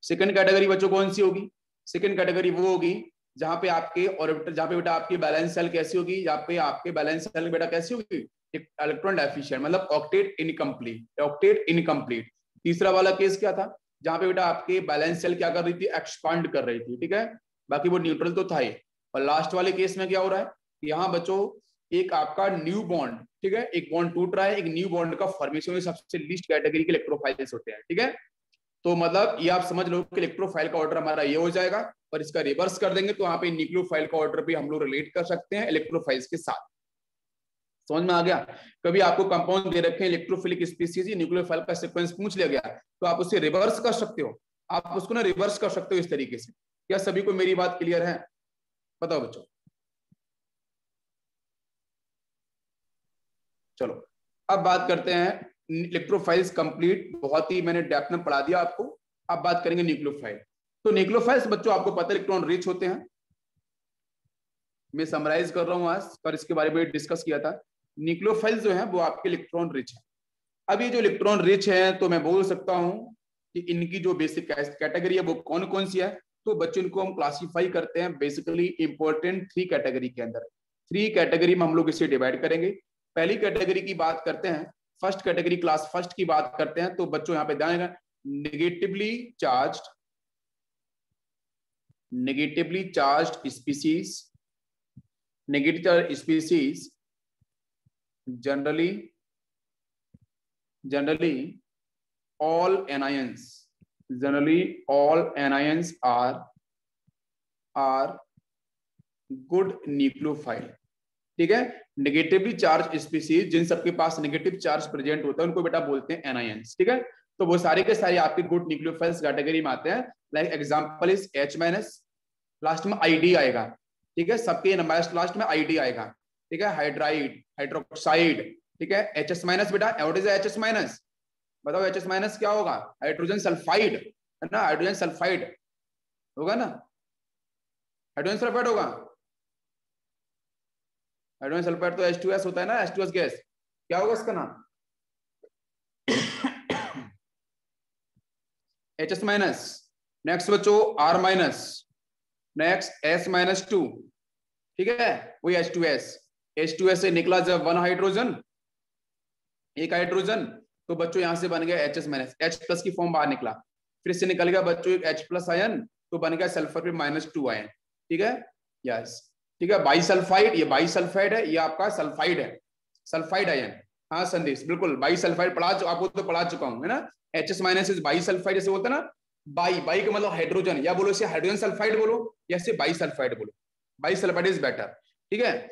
सेकंड कैटेगरी बच्चों कौन सी होगी, सेकंड कैटेगरी वो होगी जहां पे आपके ऑर्बिटल, जहां पे बेटा आपकी बैलेंस सेल कैसी होगी, जहां पे आपके बैलेंस सेल बेटा कैसी होगी, इलेक्ट्रॉन डेफिशिएंट, मतलब ऑक्टेट इनकम्प्लीट, ऑक्टेट इनकम्प्लीट। तीसरा वाला केस क्या था, जहां पे बेटा आपके बैलेंस सेल क्या कर रही थी, एक्सपांड कर रही थी, ठीक है, बाकी वो न्यूट्रल तो था ही। और लास्ट वाले केस में क्या हो रहा है, यहाँ बच्चों एक आपका न्यू बॉन्ड, ठीक है, एक बॉन्ड टूट रहा है, एक न्यू बॉन्ड का फॉर्मेशन सबसे लीस्ट कैटेगरी के इलेक्ट्रोफाइल्स होते हैं, ठीक है। तो मतलब ये आप समझ लो कि इलेक्ट्रोफाइल का ऑर्डर हमारा ये हो जाएगा, और इसका रिवर्स कर देंगे तो यहाँ पे न्यूक्लियोफाइल का ऑर्डर भी हम लोग रिलेट कर सकते हैं इलेक्ट्रोफाइल्स के साथ। समझ में आ गया? कभी आपको कंपाउंड दे रखे हैं इलेक्ट्रोफिलिक स्पीसीज, न्यूक्लियोफाइल का सीक्वेंस पूछ लिया गया तो आप उसे रिवर्स कर सकते हो, आप उसको ना रिवर्स कर सकते हो इस तरीके से। क्या सभी को मेरी बात क्लियर है? बताओ बच्चों। चलो अब बात करते हैं इलेक्ट्रोफाइल्स कंप्लीट, बहुत ही मैंने डेप्थ में पढ़ा दिया आपको। अब बात करेंगे न्यूक्लियोफाइल। तो न्यूक्लियोफाइल्स बच्चों आपको पता है इलेक्ट्रॉन रिच होते हैं, मैं समराइज कर रहा हूं आज, पर इसके बारे में डिस्कस किया था। न्यूक्लियोफाइल्स जो है वो आपके इलेक्ट्रॉन रिच है। अब ये जो इलेक्ट्रॉन रिच है तो मैं बोल सकता हूं कि इनकी जो बेसिक कैटेगरी है वो कौन कौन सी है, तो बच्चों इनको हम क्लासिफाई करते हैं बेसिकली इंपॉर्टेंट थ्री कैटेगरी के अंदर। थ्री कैटेगरी में हम लोग इसे डिवाइड करेंगे। पहली कैटेगरी की बात करते हैं, फर्स्ट कैटेगरी क्लास फर्स्ट की बात करते हैं, तो बच्चों यहाँ पे ध्यान रखना, negatively charged species, negative species generally all anions are good nucleophile, ठीक है। नेगेटिवली चार्ज स्पीसीज जिन सबके पास नेगेटिव चार्ज प्रेजेंट होता है उनको बेटा बोलते हैं एनायंस, ठीक है। तो वो सारे के सारे आपके गुड न्यूक्लियोफाइल्स कैटेगरी में आते हैं। Like example is H-, last में आईडी आएगा, ठीक है, सबके लास्ट में आईडी आएगा, ठीक है, हाइड्राइड, हाइड्रोक्साइड, ठीक है। HS- बेटा व्हाट इज HS-? बताओ HS- क्या होगा? हाइड्रोजन सल्फाइड है ना, हाइड्रोजन सल्फाइड होगा ना, हाइड्रोजन सल्फाइड होगा, हाइड्रोजन सल्फाइड तो H2S होता है ना, H2S गैस, क्या होगा इसका नाम? HS-। नेक्स्ट बच्चों R-, नेक्स्ट S-2, ठीक है, वही H2S। H2S से निकला जब वन हाइड्रोजन, एक हाइड्रोजन, तो बच्चों यहां से बन गया HS-, H+ की फॉर्म बाहर निकला, फिर से निकल गया बच्चों एक H+ आयन, तो बन गया सल्फर पे -2 आयन, ठीक है, यस, ठीक है। बाइसल्फाइड, ये बाइसल्फाइड है, ये आपका सल्फाइड है, सल्फाइड आयन, हाँ संदेश, बिल्कुल बाइसल्फाइड पढ़ा, आपको तो पढ़ा चुका हूं है ना। HS- इज बाइसल्फाइड, जैसे बोलते हैं ना, बाई का मतलब हाइड्रोजन, या बोलो इसे हाइड्रोजन सल्फाइड बोलो या इसे बाइसल्फाइड बोलो, बाइसल्फाइड इज बेटर, ठीक है।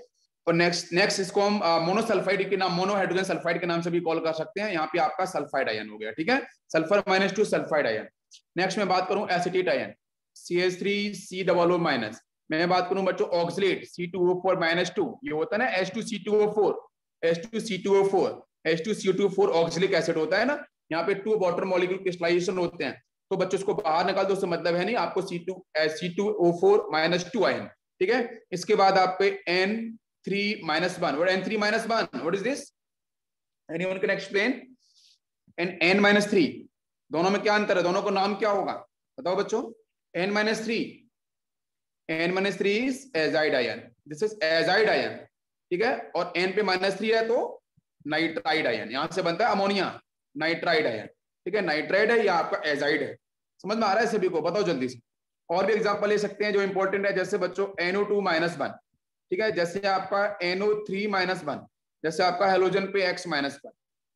और नेक्स्ट इसको हम मोनोसल्फाइड के नाम, मोनो हाइड्रोजन सल्फाइड के नाम से भी कॉल कर सकते हैं। यहाँ पे आपका सल्फाइड आयन हो गया, ठीक है, सल्फर -2 सल्फाइड आयन। नेक्स्ट मैं बात करूं एसिटेट आयन, CH3COO-। मैं बात करूं बच्चों ऑक्सलेट, C2O4-2, ये होता है ना H2C2O4, H2C2O4, H2CO2 oxalic acid होता है ना, यहाँ पे 2 वाटर मॉलिक्यूल क्रिस्टलाइजेशन होते हैं, तो बच्चों इसको बाहर निकाल दो, उससे मतलब है नहीं, आपको C2O4-2 आयन, ठीक है। इसके बाद आप पे N3-1, what N3-1, what is this? Anyone can explain? and N-3 दोनों में क्या अंतर है, दोनों को नाम क्या होगा बताओ बच्चों? N-3 is azide ion, this is azide ion, ठीक है, और N पे -3 है तो नाइट्राइड आयन, यहां से बनता है अमोनिया, नाइट्राइड आयन, ठीक है, नाइट्राइड है या आपका एजाइड है। समझ में आ रहा है सभी को? बताओ जल्दी से। और भी एग्जांपल ले सकते हैं जो इंपॉर्टेंट है, जैसे बच्चों NO2-1, ठीक है, जैसे आपका NO3-1, जैसे आपका हेलोजन पे X-1,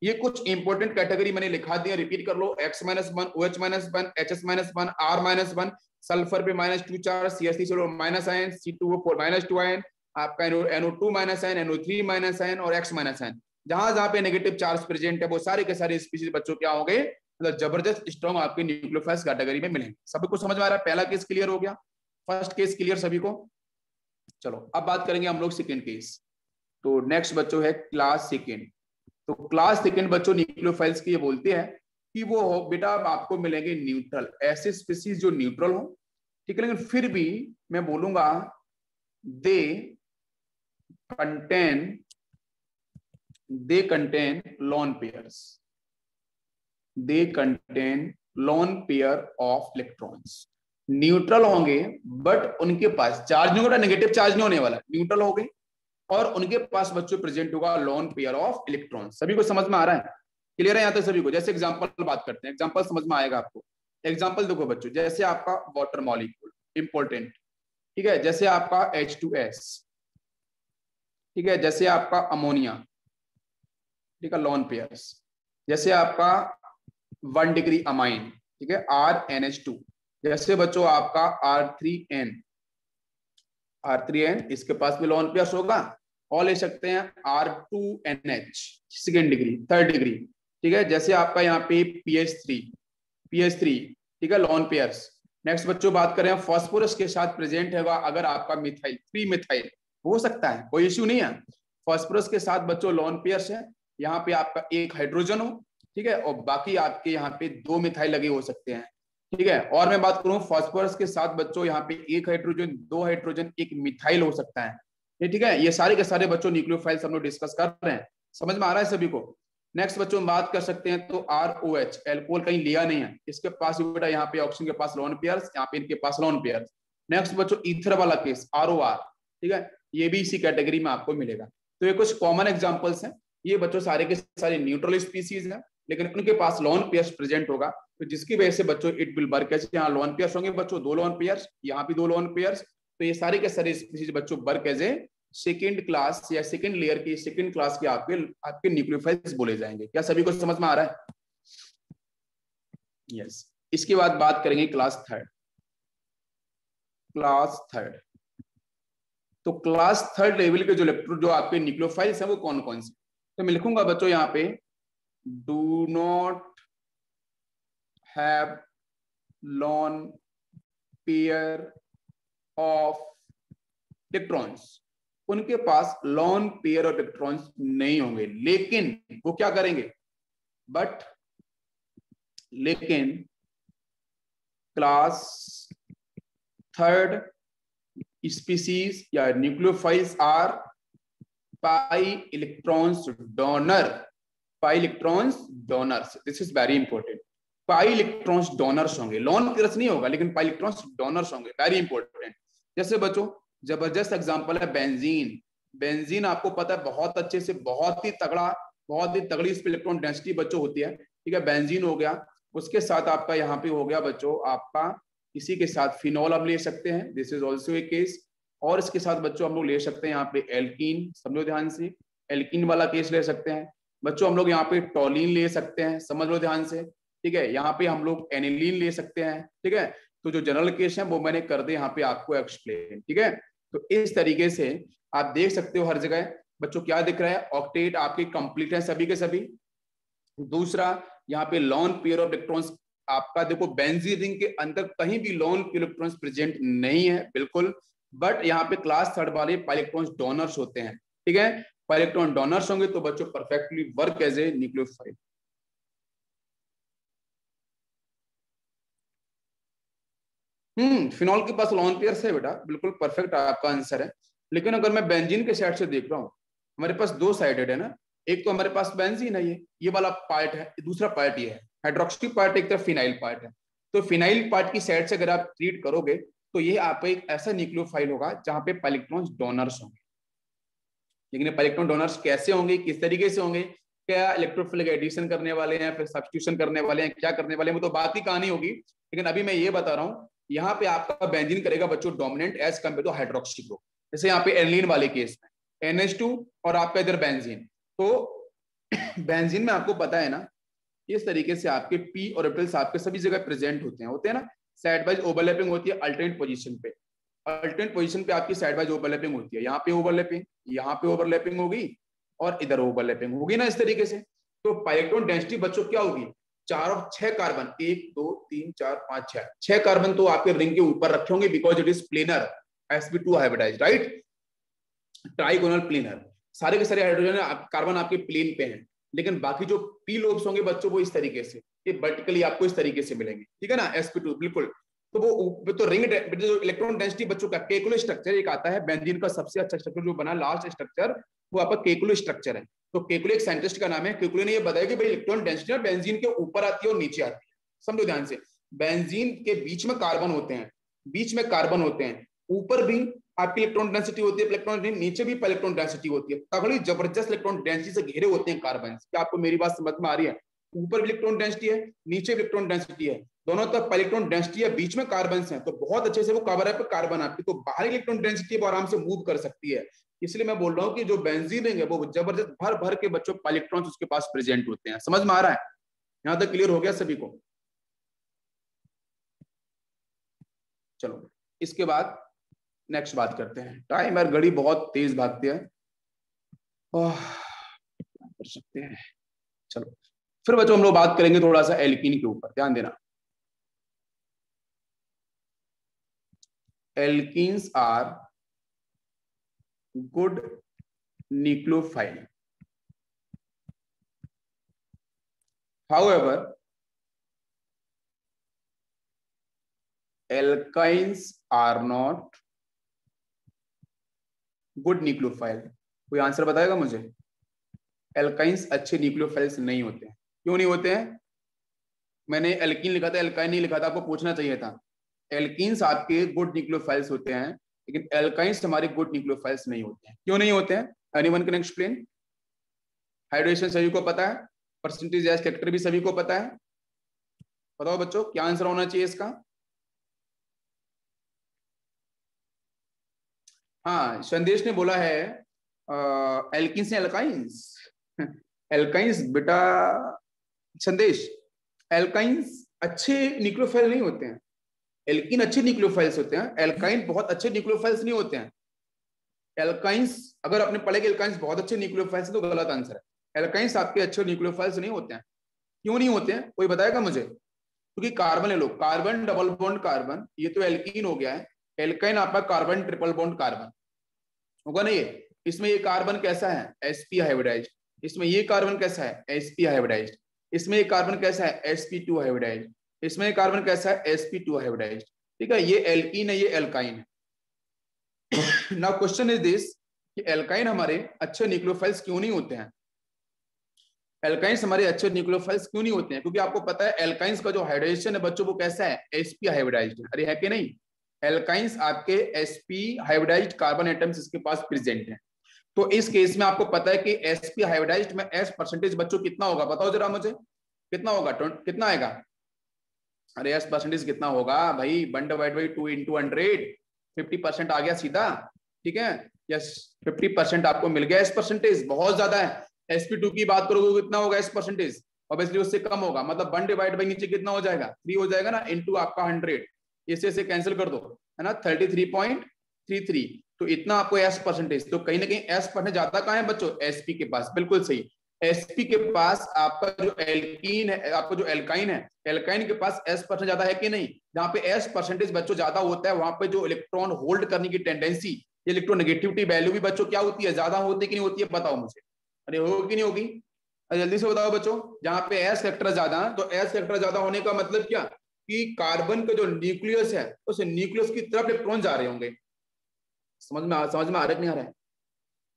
ये कुछ इंपॉर्टेंट कैटेगरी मैंने लिखा दिया, रिपीट कर लो। X-1, OH-1, HS-1, R-1, sulphur पे -2 charge, CH3 minus ion, C2O4-2 ion, आपका NO2 minus ion, NO3 minus ion और X माइनस आयन, जहां जहां पे नेगेटिव चार्ज प्रेजेंट है वो सारे के सारे स्पीशीज बच्चों क्या होंगे, मतलब जबरदस्त स्ट्रॉन्ग आपके न्यूक्लियोफाइल्स कैटेगरी में मिलेंगे। सभी को समझ में आ रहा है? पहला केस क्लियर हो गया, फर्स्ट केस क्लियर सभी को। चलो अब बात करेंगे हम लोग सेकेंड केस। तो नेक्स्ट बच्चों है क्लास सेकेंड। तो क्लास सेकेंड बच्चों न्यूक्लियोफाइल्स की ये बोलते हैं कि वो हो बेटा आपको मिलेंगे न्यूट्रल, ऐसे स्पीसीज जो न्यूट्रल हो, ठीक है, लेकिन फिर भी मैं बोलूंगा they contain lone pairs, they contain loan pair of electrons. Neutral होंगे बट उनके पास चार्ज नहीं होगा, नेगेटिव चार्ज नहीं होने वाला, न्यूट्रल हो गए और उनके पास बच्चों प्रेजेंट होगा लोन पेयर ऑफ इलेक्ट्रॉन। सभी को समझ में आ रहा है? क्लियर है यहाँ तक सभी को? जैसे एग्जांपल बात करते हैं, एग्जांपल समझ में आएगा आपको। एग्जांपल देखो बच्चों, जैसे आपका वाटर मॉलिक्यूल इंपॉर्टेंट, ठीक है, जैसे आपका H2S, ठीक है, जैसे आपका अमोनिया, ठीक है, लोन पेयर्स, जैसे आपका 1 डिग्री अमाइन, ठीक है, RNH2, जैसे बच्चों आपका R3N, इसके पास भी लोन पेयर्स होगा। और ले सकते हैं R2NH, second degree, third degree, ठीक है, जैसे आपका यहाँ पे PH3, ठीक है, लोन पेयर्स। नेक्स्ट बच्चों बात करें फास्फोरस के साथ प्रेजेंट होगा अगर आपका मिथाइल, 3 मिथाइल हो सकता है, कोई इश्यू नहीं है। फास्फोरस के साथ बच्चों लोन पेयर्स है, यहाँ पे आपका एक हाइड्रोजन हो, ठीक है, और बाकी आपके यहाँ पे 2 मिथाइल लगे हो सकते हैं, ठीक है। और मैं बात करूं फास्फोरस के साथ बच्चों यहाँ पे एक हाइड्रोजन, 2 हाइड्रोजन, एक मिथाइल हो सकता है, ये ठीक है। ये सारे के सारे बच्चों न्यूक्लियोफाइल्स हम लोग डिस्कस कर रहे हैं, समझ में आ रहा है सभी को? नेक्स्ट बच्चों बात कर सकते हैं तो ROH, एल्कोहल कहीं लिया नहीं है, इसके पास बेटा यहाँ पे ऑक्सीजन के पास लोन पेयर्स, यहाँ पे इनके पास लोन पेयर्स। नेक्स्ट बच्चों ईथर वाला केस ROR, ठीक है, ये भी इसी कैटेगरी में आपको मिलेगा। तो ये कुछ कॉमन एग्जांपल्स हैं, ये बच्चों सारे के सारे न्यूट्रल स्पीसीज हैं, लेकिन उनके पास लोन पेयर्स प्रेजेंट होगा, तो जिसकी वजह से बच्चों इट विल वर्क एज, यहाँ लोन पेयर्स होंगे बच्चों 2 लोन पेयर्स, यहाँ भी 2 लोन पेयर्स, तो ये सारे के सारे स्पीसीज बच्चों work as a second class या सेकेंड लेयर की, सेकेंड क्लास के आपके न्यूक्लियोफाइल्स बोले जाएंगे। क्या सभी को समझ में आ रहा है? यस। इसके बाद बात करेंगे क्लास थर्ड। तो क्लास थर्ड लेवल के जो आपके न्यूक्लियोफाइल्स हैं वो कौन कौन से? तो मैं लिखूंगा बच्चों यहाँ पे do not have lone pair of electrons, उनके पास लोन पेयर ऑफ इलेक्ट्रॉन्स नहीं होंगे, लेकिन वो क्या करेंगे, लेकिन क्लास थर्ड स्पीसीज या nucleophiles are pi electrons donors, this is very important. Pi electrons donors होंगे, लोन पेयर्स नहीं होगा लेकिन पाई इलेक्ट्रॉन्स डोनर्स होंगे, वेरी इंपॉर्टेंट। जैसे बच्चों जबरदस्त एग्जांपल है बेंजीन आपको पता है बहुत अच्छे से, बहुत ही तगड़ी इस पे इलेक्ट्रॉन डेंसिटी बच्चों होती है, ठीक है, बेंजीन हो गया। उसके साथ आपका यहाँ पे हो गया बच्चों आपका, इसी के साथ फिनॉल हम ले सकते हैं, this is also a case. और इसके साथ बच्चों हम लोग ले सकते हैं यहाँ पे एल्कीन, समझो ध्यान से, एल्कीन वाला केस ले सकते हैं बच्चों। हम लोग यहाँ पे टॉलिन ले सकते हैं, समझ लो ध्यान से, ठीक है। यहाँ पे हम लोग एनिलीन ले सकते हैं, ठीक है। तो जो जनरल केस है वो मैंने कर दिया यहाँ पे आपको एक्सप्लेन, ठीक है। तो इस तरीके से आप देख सकते हो हर जगह बच्चों क्या दिख रहा है, ऑक्टेट आपके कंप्लीट है सभी के सभी। दूसरा यहाँ पे लोन पेयर ऑफ इलेक्ट्रॉन्स आपका देखो बेंजीन रिंग के अंदर कहीं भी लोन इलेक्ट्रॉन्स प्रेजेंट नहीं है बिल्कुल, बट यहाँ पे क्लास थर्ड वाले पाई इलेक्ट्रॉन्स डोनर्स होते हैं, ठीक है। पाई इलेक्ट्रॉन डोनर्स होंगे तो बच्चों perfectly work as a nucleophile. Phenol के पास लोन पेयर्स है बेटा, बिल्कुल परफेक्ट आपका आंसर है। लेकिन अगर मैं बेंजीन के साइड से देख रहा हूँ, हमारे पास 2 साइडेड है ना, एक तो हमारे पास बेंजीन है, ये वाला पार्ट है, दूसरा पार्ट ये है हाइड्रोक्सी पार्ट, एक तरफ फिनाइल पार्ट है। तो फिनाइल पार्ट की साइड से अगर आप ट्रीट करोगे तो ये आपका एक ऐसा न्यूक्लियोफाइल होगा जहां पे पाई इलेक्ट्रॉन्स डोनर्स होंगे। लेकिन पाई इलेक्ट्रॉन डोनर्स कैसे होंगे, किस तरीके से होंगे, क्या इलेक्ट्रोफिलिक एडिशन करने वाले हैं, फिर सब्स्टिट्यूशन करने वाले हैं, क्या करने वाले हैं, वो तो बात की कहानी होगी। लेकिन अभी मैं ये बता रहा हूँ, यहाँ पे आपका बेंजीन करेगा बच्चों dominant as compare to hydroxy group. जैसे यहाँ पे एनिलीन वाले केस में NH2 और आपका इधर बेंजीन, तो बेंजीन में आपको पता है ना इस तरीके से आपके पी ऑर्बिटल्स आपके सभी जगह प्रेजेंट होते हैं ना, साइड वाइज ओवरलैपिंग होती है अल्टरनेट पोजीशन पे। अल्टरनेट पोजीशन पे आपकी साइड वाइज ओवरलैपिंग होती है, यहाँ पे ओवरलैपिंग, यहाँ पे ओवरलैपिंग होगी और इधर ओवरलैपिंग होगी ना, इस तरीके से। तो इलेक्ट्रॉन डेंसिटी बच्चों क्या होगी, 4 और 6 कार्बन, 1 2 3 4 5 6 कार्बन तो आपके रिंग के ऊपर रखे होंगे, because it is planar, sp2 hybridised, right, trigonal planar. सारे के सारे हाइड्रोजन कार्बन आपके प्लेन पे हैं, लेकिन बाकी जो पी लोब्स होंगे बच्चों वो इस तरीके से, ये वर्टिकली आपको इस तरीके से मिलेंगे, ठीक है ना, sp2 बिल्कुल। तो वो तो रिंग जो इलेक्ट्रॉन डेंसिटी बच्चों का केकुलो स्ट्रक्चर एक आता है, बेंजीन का सबसे अच्छा स्ट्रक्चर जो बना लास्ट स्ट्रक्चर वो आपका केकुलो स्ट्रक्चर है। तो केकुलो एक साइंटिस्ट का नाम है, केकुलो ने ये बताया कि भाई इलेक्ट्रॉन डेंसिटी बेंजीन के ऊपर आती है और नीचे आती है। समझो ध्यान से, बेंजीन के बीच में कार्बन होते हैं, बीच में कार्बन होते हैं, ऊपर भी आपकी इलेक्ट्रॉन डेंसिटी होती है, इलेक्ट्रॉन नीचे भी इलेक्ट्रॉन डेंसिटी होती है, तगड़ी जबरदस्त इलेक्ट्रॉन डेंसिटी से घेरे होते हैं कार्बन। क्या आपको मेरी बात समझ में आ रही है? ऊपर भी इलेक्ट्रॉन डेंसिटी है, नीचे भी इलेक्ट्रॉन डेंसिटी है, दोनों तरफ इलेक्ट्रॉन डेंसिटी है, बीच में कार्बन हैं, तो बहुत अच्छे से वो कवर है कार्बन आपकी, तो बाहर इलेक्ट्रॉन डेंसिटी वो आराम से मूव कर सकती है। इसलिए मैं बोल रहा हूँ कि जो बेंजीन है वो जबरदस्त भर भर के बच्चों इलेक्ट्रॉन उसके पास प्रेजेंट होते हैं। समझ में आ रहा है? यहां तक क्लियर हो गया सभी को? चलो इसके बाद नेक्स्ट बात करते हैं। टाइम यार घड़ी बहुत तेज भागती है, कर सकते हैं। चलो फिर बच्चों हम लोग बात करेंगे थोड़ा सा एल्कीन के ऊपर, ध्यान देना। Alkenes are good nucleophile, however alkynes are not good nucleophile. कोई आंसर बताएगा मुझे? एल्काइंस अच्छे न्यूक्लियोफाइल्स नहीं होते हैं। क्यों नहीं होते हैं? मैंने एल्कीन लिखा था, एल्काइन नहीं लिखा था, आपको पूछना चाहिए था। एल्कीन्स आपके गुड न्यूक्लियोफाइल्स होते हैं, लेकिन एल्काइंस हमारे गुड न्यूक्लियोफाइल्स नहीं होते हैं। क्यों नहीं होते हैं? Anyone can explain? हाइड्रेशन सभी को पता है, परसेंटेज एस फैक्टर भी सभी को पता है, बताओ बच्चों क्या आंसर होना चाहिए इसका? हाँ संदेश ने बोला है एल्किन्स एल्काइंस। एल्काइंस बेटा संदेश, एल्काइंस अच्छे न्यूक्लियोफाइल नहीं होते हैं, एल्किन अच्छे न्यूक्लियोफाइल्स होते हैं, एल्काइन बहुत अच्छे न्यूक्लियोफाइल्स नहीं होते हैं। एल्काइंस अगर आपने पढ़े कि एल्काइंस बहुत अच्छे न्यूक्लियोफाइल्स तो गलत आंसर है। एल्काइंस आपके अच्छे न्यूक्लियोफाइल्स नहीं होते हैं। क्यों नहीं होते हैं कोई बताएगा मुझे? क्योंकि कार्बन ले लो, कार्बन डबल बॉन्ड कार्बन, ये तो एल्कीन हो गया है। एल्काइन आपका कार्बन ट्रिपल बॉन्ड कार्बन होगा ना ये। इसमें ये कार्बन कैसा है? sp hybridised. इसमें ये कार्बन कैसा है? sp hybridised. इसमें ये कार्बन कैसा है? sp2 hybridised. इसमें ये कार्बन कैसा है? sp2 hybridised. ठीक है, ये एल्कीन है, ये एल्काइन है। नाउ क्वेश्चन इज दिस कि एल्काइन हमारे अच्छे न्यूक्लियोफाइल्स क्यों नहीं होते हैं? एल्काइंस हमारे अच्छे न्यूक्लियोफाइल्स क्यों नहीं होते हैं? क्योंकि आपको पता है एल्काइंस का जो हाइड्रेशन है बच्चों वो कैसा है? sp hybridised. अरे है कि नहीं? एल्काइंस आपके sp हाइब्रिडाइज्ड कार्बन एटम्स इसके पास प्रेजेंट हैं। तो इस केस में आपको पता है कि sp हाइब्रिडाइज्ड में s परसेंटेज बच्चों कितना होगा? बताओ जरा मुझे, कितना होगा? कितना आएगा? अरे s परसेंटेज कितना होगा भाई? 1 डिवाइड बाई 2 इंटू 100, 50% आ गया सीधा। ठीक है, यस 50% आपको मिल गया। s परसेंटेज बहुत ज्यादा है। sp2 की बात करोगे कितना होगा s परसेंटेज? ऑब्वियसली उससे कम होगा, मतलब 1 डिवाइड बाई नीचे कितना हो जाएगा? 3 हो जाएगा ना, इंटू आपका 100, इसे कैंसिल कर दो, है ना, 33.33। तो इतना आपको s परसेंटेज, तो कहीं ना कहीं s परसेंटेज ज्यादा कहाँ है बच्चों? sp के पास, बिल्कुल सही। sp के पास आपका जो एल्कीन है, आपका जो एल्काइन है, एल्काइन के पास s परसेंटेज ज्यादा है कि नहीं? जहाँ पे s परसेंटेज बच्चों ज्यादा होता है वहां पे जो इलेक्ट्रॉन होल्ड करने की टेंडेंसी, इलेक्ट्रोनेगेटिविटी वैल्यू भी बच्चों क्या होती है? ज्यादा होती है कि नहीं होती है? बताओ मुझे, अरे होगी कि नहीं होगी? जल्दी से बताओ बच्चों। जहाँ पे एस फैक्टर ज्यादा है, तो एस फैक्टर ज्यादा होने का मतलब क्या कि कार्बन का जो न्यूक्लियस है उस न्यूक्लियस की तरफ इलेक्ट्रॉन जा रहे होंगे। समझ में आ रहा है कि नहीं आ रहा है?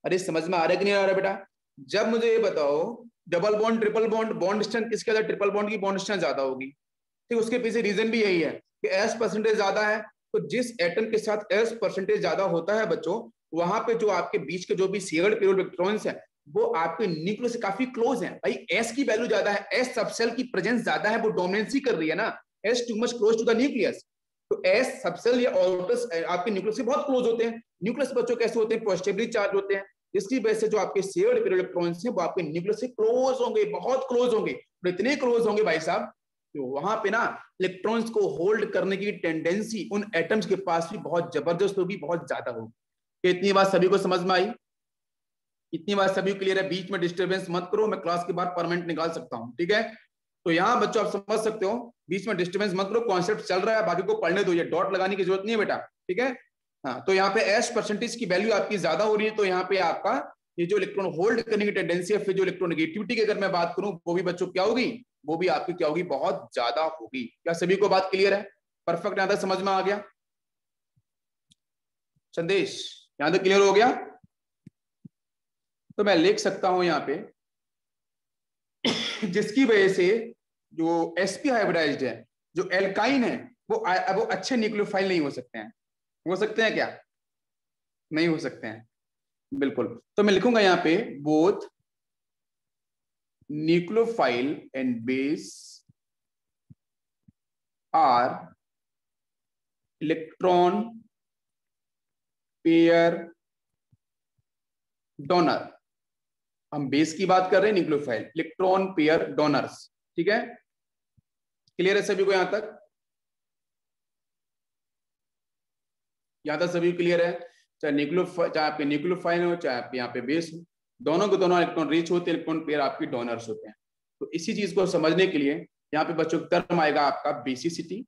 अरे समझ में आ रहा है कि नहीं आ रहा है बेटा? जब मुझे ये बताओ double bond triple bond, bond distance किसके ज्यादा? ट्रिपल बॉन्ड की बॉन्ड डिस्टेंस ज्यादा होगी। ठीक, उसके पीछे रीजन भी यही है कि एस परसेंटेज ज्यादा है, तो जिस एटम के साथ एस परसेंटेज ज्यादा होता है बच्चों, वहां पे जो आपके बीच के जो भी शेयर्ड पेयर्ड इलेक्ट्रॉन्स है वो आपके न्यूक्लियस से काफी क्लोज है। भाई एस की वैल्यू ज्यादा है, एस सबसेल की प्रेजेंस ज्यादा है, वो डोमिनेंसी कर रही है ना, S too much close to the nucleus. तो एस सबसेल या ऑर्बिटल्स आपके न्यूक्लियस से बहुत क्लोज होते हैं। न्यूक्लियस बच्चों कैसे होते हैं? पॉजिटिवली चार्ज होते हैं, जिसकी वजह से जो आपके शेयर्ड पेयर्ड इलेक्ट्रॉन्स हैं वो आपके न्यूक्लियस से क्लोज होंगे, बहुत क्लोज होंगे, तो इतने क्लोज होंगे भाई साहब तो वहां पे ना इलेक्ट्रॉन्स को होल्ड करने की टेंडेंसी उन एटम्स के पास भी बहुत जबरदस्त होगी, बहुत ज्यादा होगी। इतनी बात सभी को समझ में आई? इतनी बात सभी क्लियर है? बीच में डिस्टर्बेंस मत करो, मैं क्लास के बाद परमानेंट निकाल सकता हूँ, ठीक है? तो यहाँ बच्चों आप समझ सकते हो, बीच में डिस्टर्बेंस मत करो, कॉन्सेप्ट चल रहा है, बाकी को पढ़ने दो, ये डॉट लगाने की जरूरत नहीं है बेटा, ठीक है? हाँ, तो यहाँ पे एस परसेंटेज की वैल्यू आपकी ज्यादा हो रही है, तो यहाँ पे आपका ये जो इलेक्ट्रॉन होल्ड करने की टेंडेंसी है, फिर जो इलेक्ट्रोनेगेटिविटी की अगर मैं बात करूं, वो भी बच्चों क्या होगी? वो भी आपकी क्या होगी? बहुत ज्यादा होगी। क्या सभी को बात क्लियर है? परफेक्ट, यहां तक समझ में आ गया? संदेश यहां तक क्लियर हो गया? तो मैं लिख सकता हूं यहाँ पे जिसकी वजह से जो sp हाइब्रिडाइज्ड है, जो एल्काइन है, वो अच्छे न्यूक्लियोफाइल नहीं हो सकते हैं। हो सकते हैं क्या? नहीं हो सकते हैं, बिल्कुल। तो मैं लिखूंगा यहाँ पे both nucleophile and base are electron pair donor. हम बेस की बात कर रहे हैं, न्यूक्लियोफाइल इलेक्ट्रॉन पेयर डोनर्स, ठीक है? क्लियर है सभी को यहां तक? यहां तक सभी क्लियर है? चाहे आपके न्यूक्लियोफाइल हो, चाहे आप यहाँ पे बेस हो, दोनों के दोनों इलेक्ट्रॉन रिच होते हैं, इलेक्ट्रॉन पेयर आपकी डोनर्स होते हैं। तो इसी चीज को समझने के लिए यहाँ पे बच्चों टर्म आएगा आपका बेसिसिटी,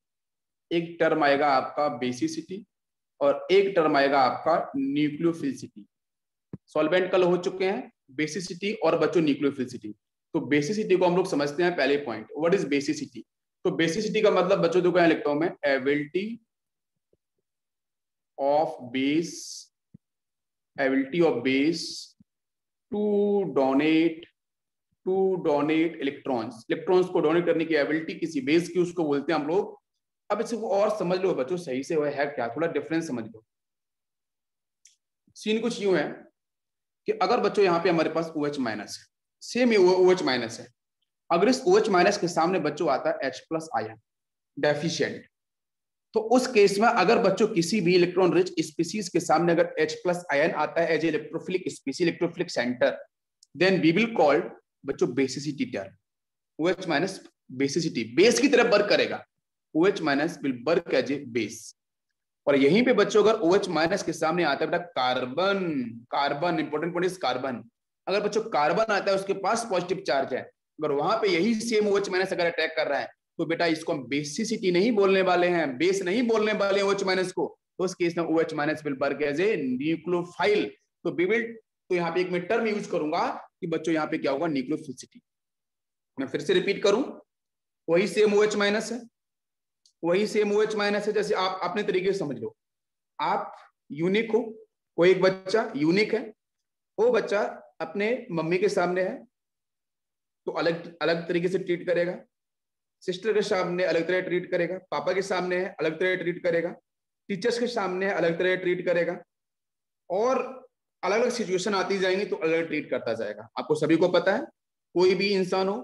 एक टर्म आएगा आपका बेसिसिटी, और एक टर्म आएगा आपका न्यूक्लियोफिलिसिटी। सॉल्वेंट कल हो चुके हैं, बेसिसिटी और बच्चों न्यूक्लियोफिलिसिटी। तो बेसिसिटी को हम लोग समझते हैं पहले पॉइंट, व्हाट इज बेसिसिटी? तो बेसिसिटी का मतलब बच्चों जो क्या लिखता हूं मैं, ability of base to donate electrons को डोनेट करने की एबिलिटी किसी बेस की, उसको बोलते हैं हम लोग। अब इसको और समझ लो बच्चों सही से, है क्या, थोड़ा डिफरेंस समझ लो। सीन कुछ यूं है कि अगर बच्चों यहाँ पे हमारे पास OH माइनस है, सेम OH माइनस है, अगर इस OH माइनस के सामने बच्चों आता है H+ आयन डेफिशिएंट, तो उस केस में अगर बच्चों किसी भी इलेक्ट्रॉन रिच स्पीसीज के सामने अगर H+ आयन आता है as electrophilic species, electrophilic centre, then we will called बच्चों basicity term. OH minus basicity, base की तरफ वर्क करेगा, OH minus will work as a base. और यहीं पे बच्चों अगर OH माइनस के सामने आता है बेटा carbon, important point is carbon. अगर बच्चों कार्बन आता है, उसके पास पॉजिटिव चार्ज है, अगर वहां पे यही सेम OH माइनस अगर अटैक कर रहा है, तो बेटा इसको हम बेसिसिटी नहीं बोलने वाले हैं, बेस नहीं बोलने वाले हैं OH माइनस को। तो उस केस में OH minus will work as a nucleophile. तो यहाँ पे एक मैं टर्म यूज करूंगा कि बच्चों यहाँ पे क्या होगा, न्यूक्लियोफिलिसिटी। मैं फिर से रिपीट करूं, वही सेम OH माइनस है, वही सेम OH माइनस है। जैसे आप अपने तरीके से समझ लो, आप यूनिक हो, कोई एक बच्चा यूनिक है, वो बच्चा अपने मम्मी के सामने है तो अलग अलग तरीके से ट्रीट करेगा, सिस्टर के सामने अलग तरह ट्रीट करेगा, पापा के सामने है अलग तरह ट्रीट करेगा, टीचर्स के सामने है अलग तरह ट्रीट करेगा, और अलग अलग सिचुएशन आती जाएंगी तो अलग ट्रीट करता जाएगा। आपको सभी को पता है, कोई भी इंसान हो,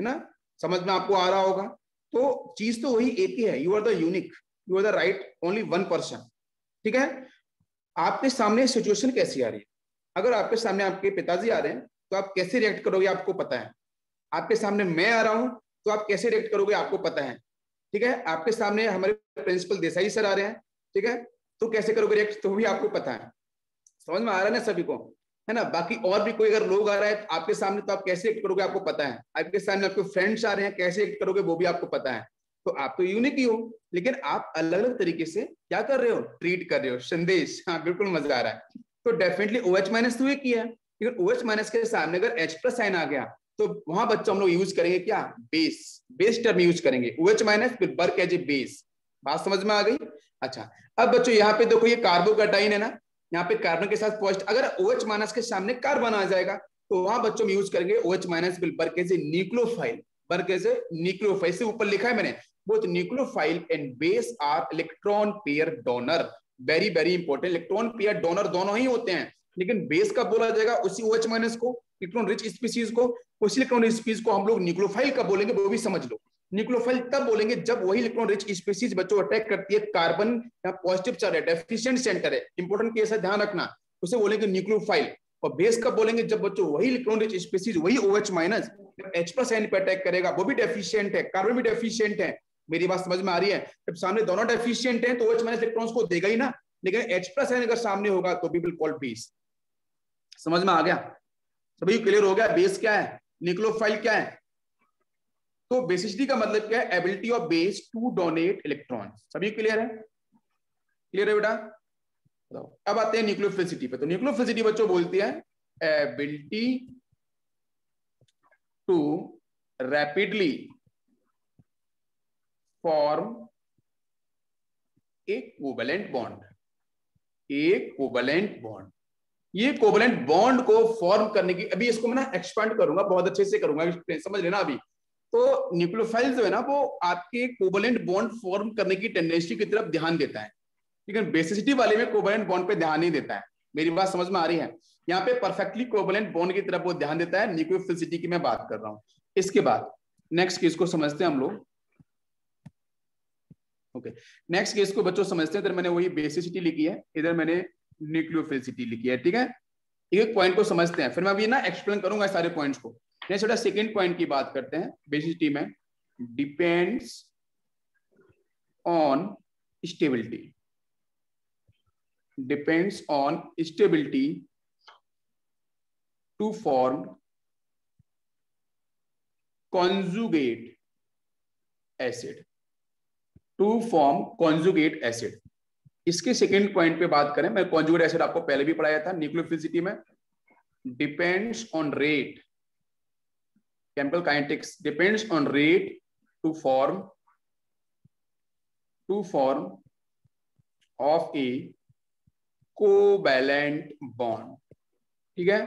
है ना, समझ में आपको आ रहा होगा। तो चीज तो वही एक ही है, you are the unique, you are the right only one person, ठीक है? आपके सामने सिचुएशन कैसी आ रही है? अगर आपके सामने आपके पिताजी आ रहे हैं तो आप कैसे रिएक्ट करोगे आपको पता है। आपके सामने मैं आ रहा हूं तो आप कैसे रिएक्ट करोगे आपको पता है, ठीक है? आपके सामने हमारे प्रिंसिपल देसाई सर आ रहे हैं, ठीक है, तो कैसे करोगे रिएक्ट, तो भी आपको पता है। समझ में आ रहा है ना सभी को, है ना? बाकी और भी कोई अगर लोग आ रहा है आपके सामने तो आप कैसे एक्ट करोगे आपको पता है। आपके सामने आपके फ्रेंड्स आ रहे हैं, कैसे एक्ट करोगे वो भी आपको पता है। तो आप तो यूनिक ही हो, लेकिन आप अलग अलग तरीके से क्या कर रहे हो, ट्रीट कर रहे हो। संदेश, हाँ बिल्कुल मजा आ रहा है। तो डेफिनेटली OH माइनस तो एक ही है, लेकिन OH माइनस के सामने अगर H+ आयन आ गया तो वहां बच्चों हम लोग यूज करेंगे क्या, बेस टर्म यूज करेंगे। OH minus will work as a base. बात समझ में आ गई? अच्छा, अब बच्चों यहाँ पे देखो ये कार्बोकैटाइन है ना, यहाँ पे कार्बन के साथ पॉजिटिव, अगर OH माइनस के सामने कार्बन आ जाएगा तो वहां बच्चों में यूज करेंगे OH minus will work as a nucleophile, work as a nucleophile. से ऊपर लिखा है मैंने, both nucleophile and base are electron pair donor, very very important। Electron pair donor दोनों ही होते हैं, लेकिन बेस का बोला जाएगा उसी OH माइनस को, इलेक्ट्रॉन रिच स्पीसीज को, उसी इलेक्ट्रॉन रिच स्पीसीज को हम लोग न्यूक्लियोफाइल कब बोलेंगे वो भी समझ लो। न्यूक्लियोफाइल तब बोलेंगे जब वही इलेक्ट्रॉन रिच स्पीसीज बच्चों अटैक करती है कार्बन या पॉजिटिव चार्ज है, डेफिशिएंट सेंटर है, इंपॉर्टेंट केस है, ध्यान रखना, उसे बोलेंगे न्यूक्लियोफाइल। और बेस कब बोलेंगे, जब बच्चों वही इलेक्ट्रॉन रिच स्पीसीज, वही OH माइनस H+ पे अटैक करेगा वो भी डेफिशिएंट है, कार्बन भी डेफिशिएंट है। मेरी बात समझ में आ रही है? जब सामने दोनों डेफिशिएंट हैं तो OH- इलेक्ट्रॉन्स को देगा ही ना, लेकिन H+ अगर सामने होगा तो भी विल कॉल्ड बेस। समझ में आ गया? सभी क्लियर हो गया? बेस क्या है, न्यूक्लियोफाइल क्या है? तो बेसिसिटी का मतलब क्या है? Ability of base to donate electron. सभी क्लियर है? क्लियर है बेटा? अब आते हैं न्यूक्लियोफिलिसिटी पे। तो न्यूक्लियोफिलिसिटी बच्चों बोलती है ability to rapidly form a covalent bond. एक कोवेलेंट बॉन्ड, ये कोवेलेंट बॉन्ड को फॉर्म करने की, अभी इसको मैं ना एक्सपेंड करूंगा, बहुत अच्छे से करूंगा, समझ लेना अभी। तो न्यूक्लियोफाइल जो है ना वो आपके कोवेलेंट बॉन्ड फॉर्म करने की टेंडेंसी की तरफ ध्यान देता है, लेकिन बेसिसिटी वाले में कोवेलेंट बॉन्ड पे ध्यान नहीं देता है। मेरी बात समझ में आ रही है? यहाँ पे परफेक्टली कोवेलेंट बॉन्ड की तरफ वो ध्यान देता है, न्यूक्लियोफिलिसिटी की मैं बात कर रहा हूँ। इसके बाद नेक्स्ट केस को समझते हैं हम लोग। ओके, नेक्स्ट केस को बच्चों समझते हैं। इधर मैंने वही बेसिसिटी लिखी है, इधर मैंने न्यूक्लियोफिलिसिटी लिखी है, ठीक है। एक पॉइंट को समझते हैं, फिर मैं अभी ना एक्सप्लेन करूंगा सारे पॉइंट्स को। नेक्स्ट बेटा सेकंड पॉइंट की बात करते हैं। बेसिसिटी में depends on stability, depends on stability to form conjugate acid, to form conjugate acid. इसके सेकंड पॉइंट पे बात करें, मैं कॉन्जुगेट एसिड आपको पहले भी पढ़ाया था न्यूक्लियोफिलिसिटी में। Depends on rate, chemical kinetics, depends on rate to form of a covalent bond, ठीक है।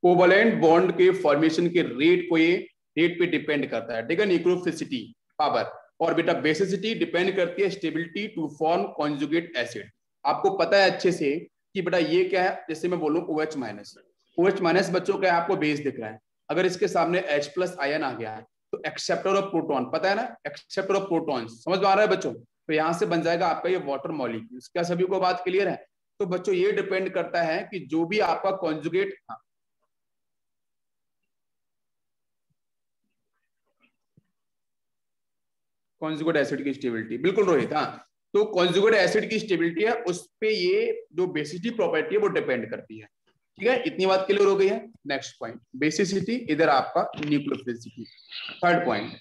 कोवैलेंट बॉन्ड के फॉर्मेशन के रेट को, ये रेट पे डिपेंड करता है, ठीक है, न्यूक्लियोफिलिसिटी पावर। और बेटा बेसिसिटी डिपेंड करती है stability to form conjugate acid. आपको पता है अच्छे से कि बेटा ये क्या है, जैसे मैं बोलूं OH-, OH- बच्चों क्या है, आपको बेस दिख रहा है। अगर इसके सामने H+ आयन आ गया है तो एक्सेप्टर ऑफ प्रोटॉन, पता है ना, एक्सेप्टर ऑफ प्रोटॉन, समझ में आ रहा है बच्चों? तो यहां से बन जाएगा आपका ये वाटर मॉलिक्यूल्स। क्या सभी को बात क्लियर है? तो बच्चों ये डिपेंड करता है कि जो भी आपका कॉन्जुगेट, कॉन्जुगेट एसिड की स्टेबिलिटी, बिल्कुल रोहित, हाँ। तो कॉन्जुगेट एसिड की स्टेबिलिटी है, उस पे ये जो बेसिसिटी प्रॉपर्टी है वो डिपेंड करती है, ठीक है। इतनी बात क्लियर हो गई है। नेक्स्ट पॉइंट बेसिसिटी, इधर आपका न्यूक्लियोफिलिसिटी। थर्ड पॉइंट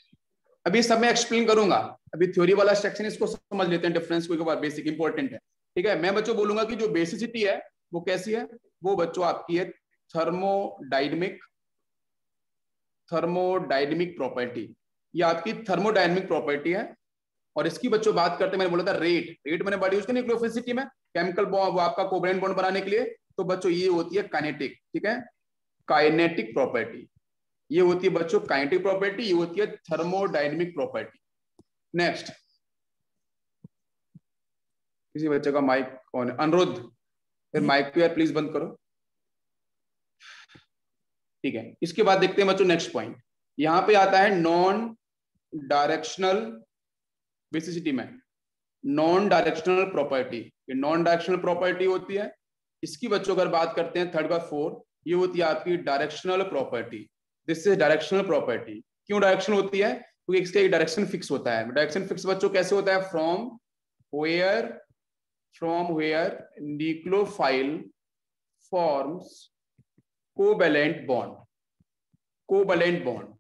अभी सब मैं एक्सप्लेन करूंगा, अभी थ्योरी वाला सेक्शन इसको समझ लेते हैं, डिफरेंस को, बेसिक इंपॉर्टेंट है, ठीक है। मैं बच्चों बोलूंगा कि जो बेसिसिटी है वो कैसी है, वो बच्चों आपकी है थर्मोडायनेमिक, थर्मोडायनेमिक प्रॉपर्टी। ये आपकी थर्मोडायनेमिक प्रॉपर्टी है। और इसकी बच्चों बात करते हैं, मैंने बोला था रेट, रेट मैंने वर्ड यूज किया न्यूक्लियोफिलिसिटी में, केमिकल बॉन्ड वो आपका कोवेलेंट बॉन्ड बनाने के लिए। तो बच्चों ये होती है काइनेटिक, ठीक है, काइनेटिक प्रॉपर्टी। ये होती है बच्चों काइनेटिक प्रॉपर्टी, ये होती है थर्मोडायनेमिक प्रॉपर्टी। नेक्स्ट, किसी बच्चे का माइक ऑन है, अनुरुद्ध, फिर माइक को यार प्लीज बंद करो, ठीक है। इसके बाद देखते हैं बच्चों नेक्स्ट पॉइंट, यहां पे आता है नॉन डायरेक्शनल बेसिसिटी में, नॉन डायरेक्शनल प्रॉपर्टी। ये नॉन डायरेक्शनल प्रॉपर्टी होती है। इसकी बच्चों अगर बात करते हैं थर्ड बार 4, ये होती है आपकी directional property. This is directional property. क्यों डायरेक्शन होती है? क्योंकि इसका एक डायरेक्शन फिक्स होता है। डायरेक्शन फिक्स बच्चों कैसे होता है? From where nucleophile forms covalent bond, covalent bond,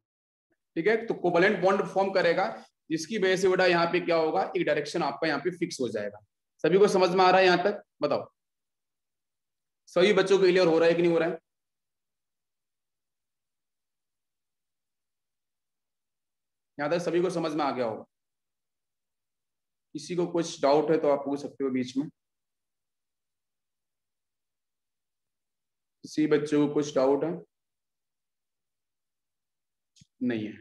ठीक है। तो कोवैलेंट बॉन्ड फॉर्म करेगा, जिसकी वजह से बेटा यहाँ पे क्या होगा, एक डायरेक्शन आपका यहाँ पे फिक्स हो जाएगा। सभी को समझ में आ रहा है यहाँ तक? बताओ सभी बच्चों को क्लियर हो रहा है कि नहीं हो रहा है? यहाँ तक सभी को समझ में आ गया होगा। किसी को कुछ डाउट है तो आप पूछ सकते हो बीच में। किसी बच्चों को कुछ डाउट है? नहीं है,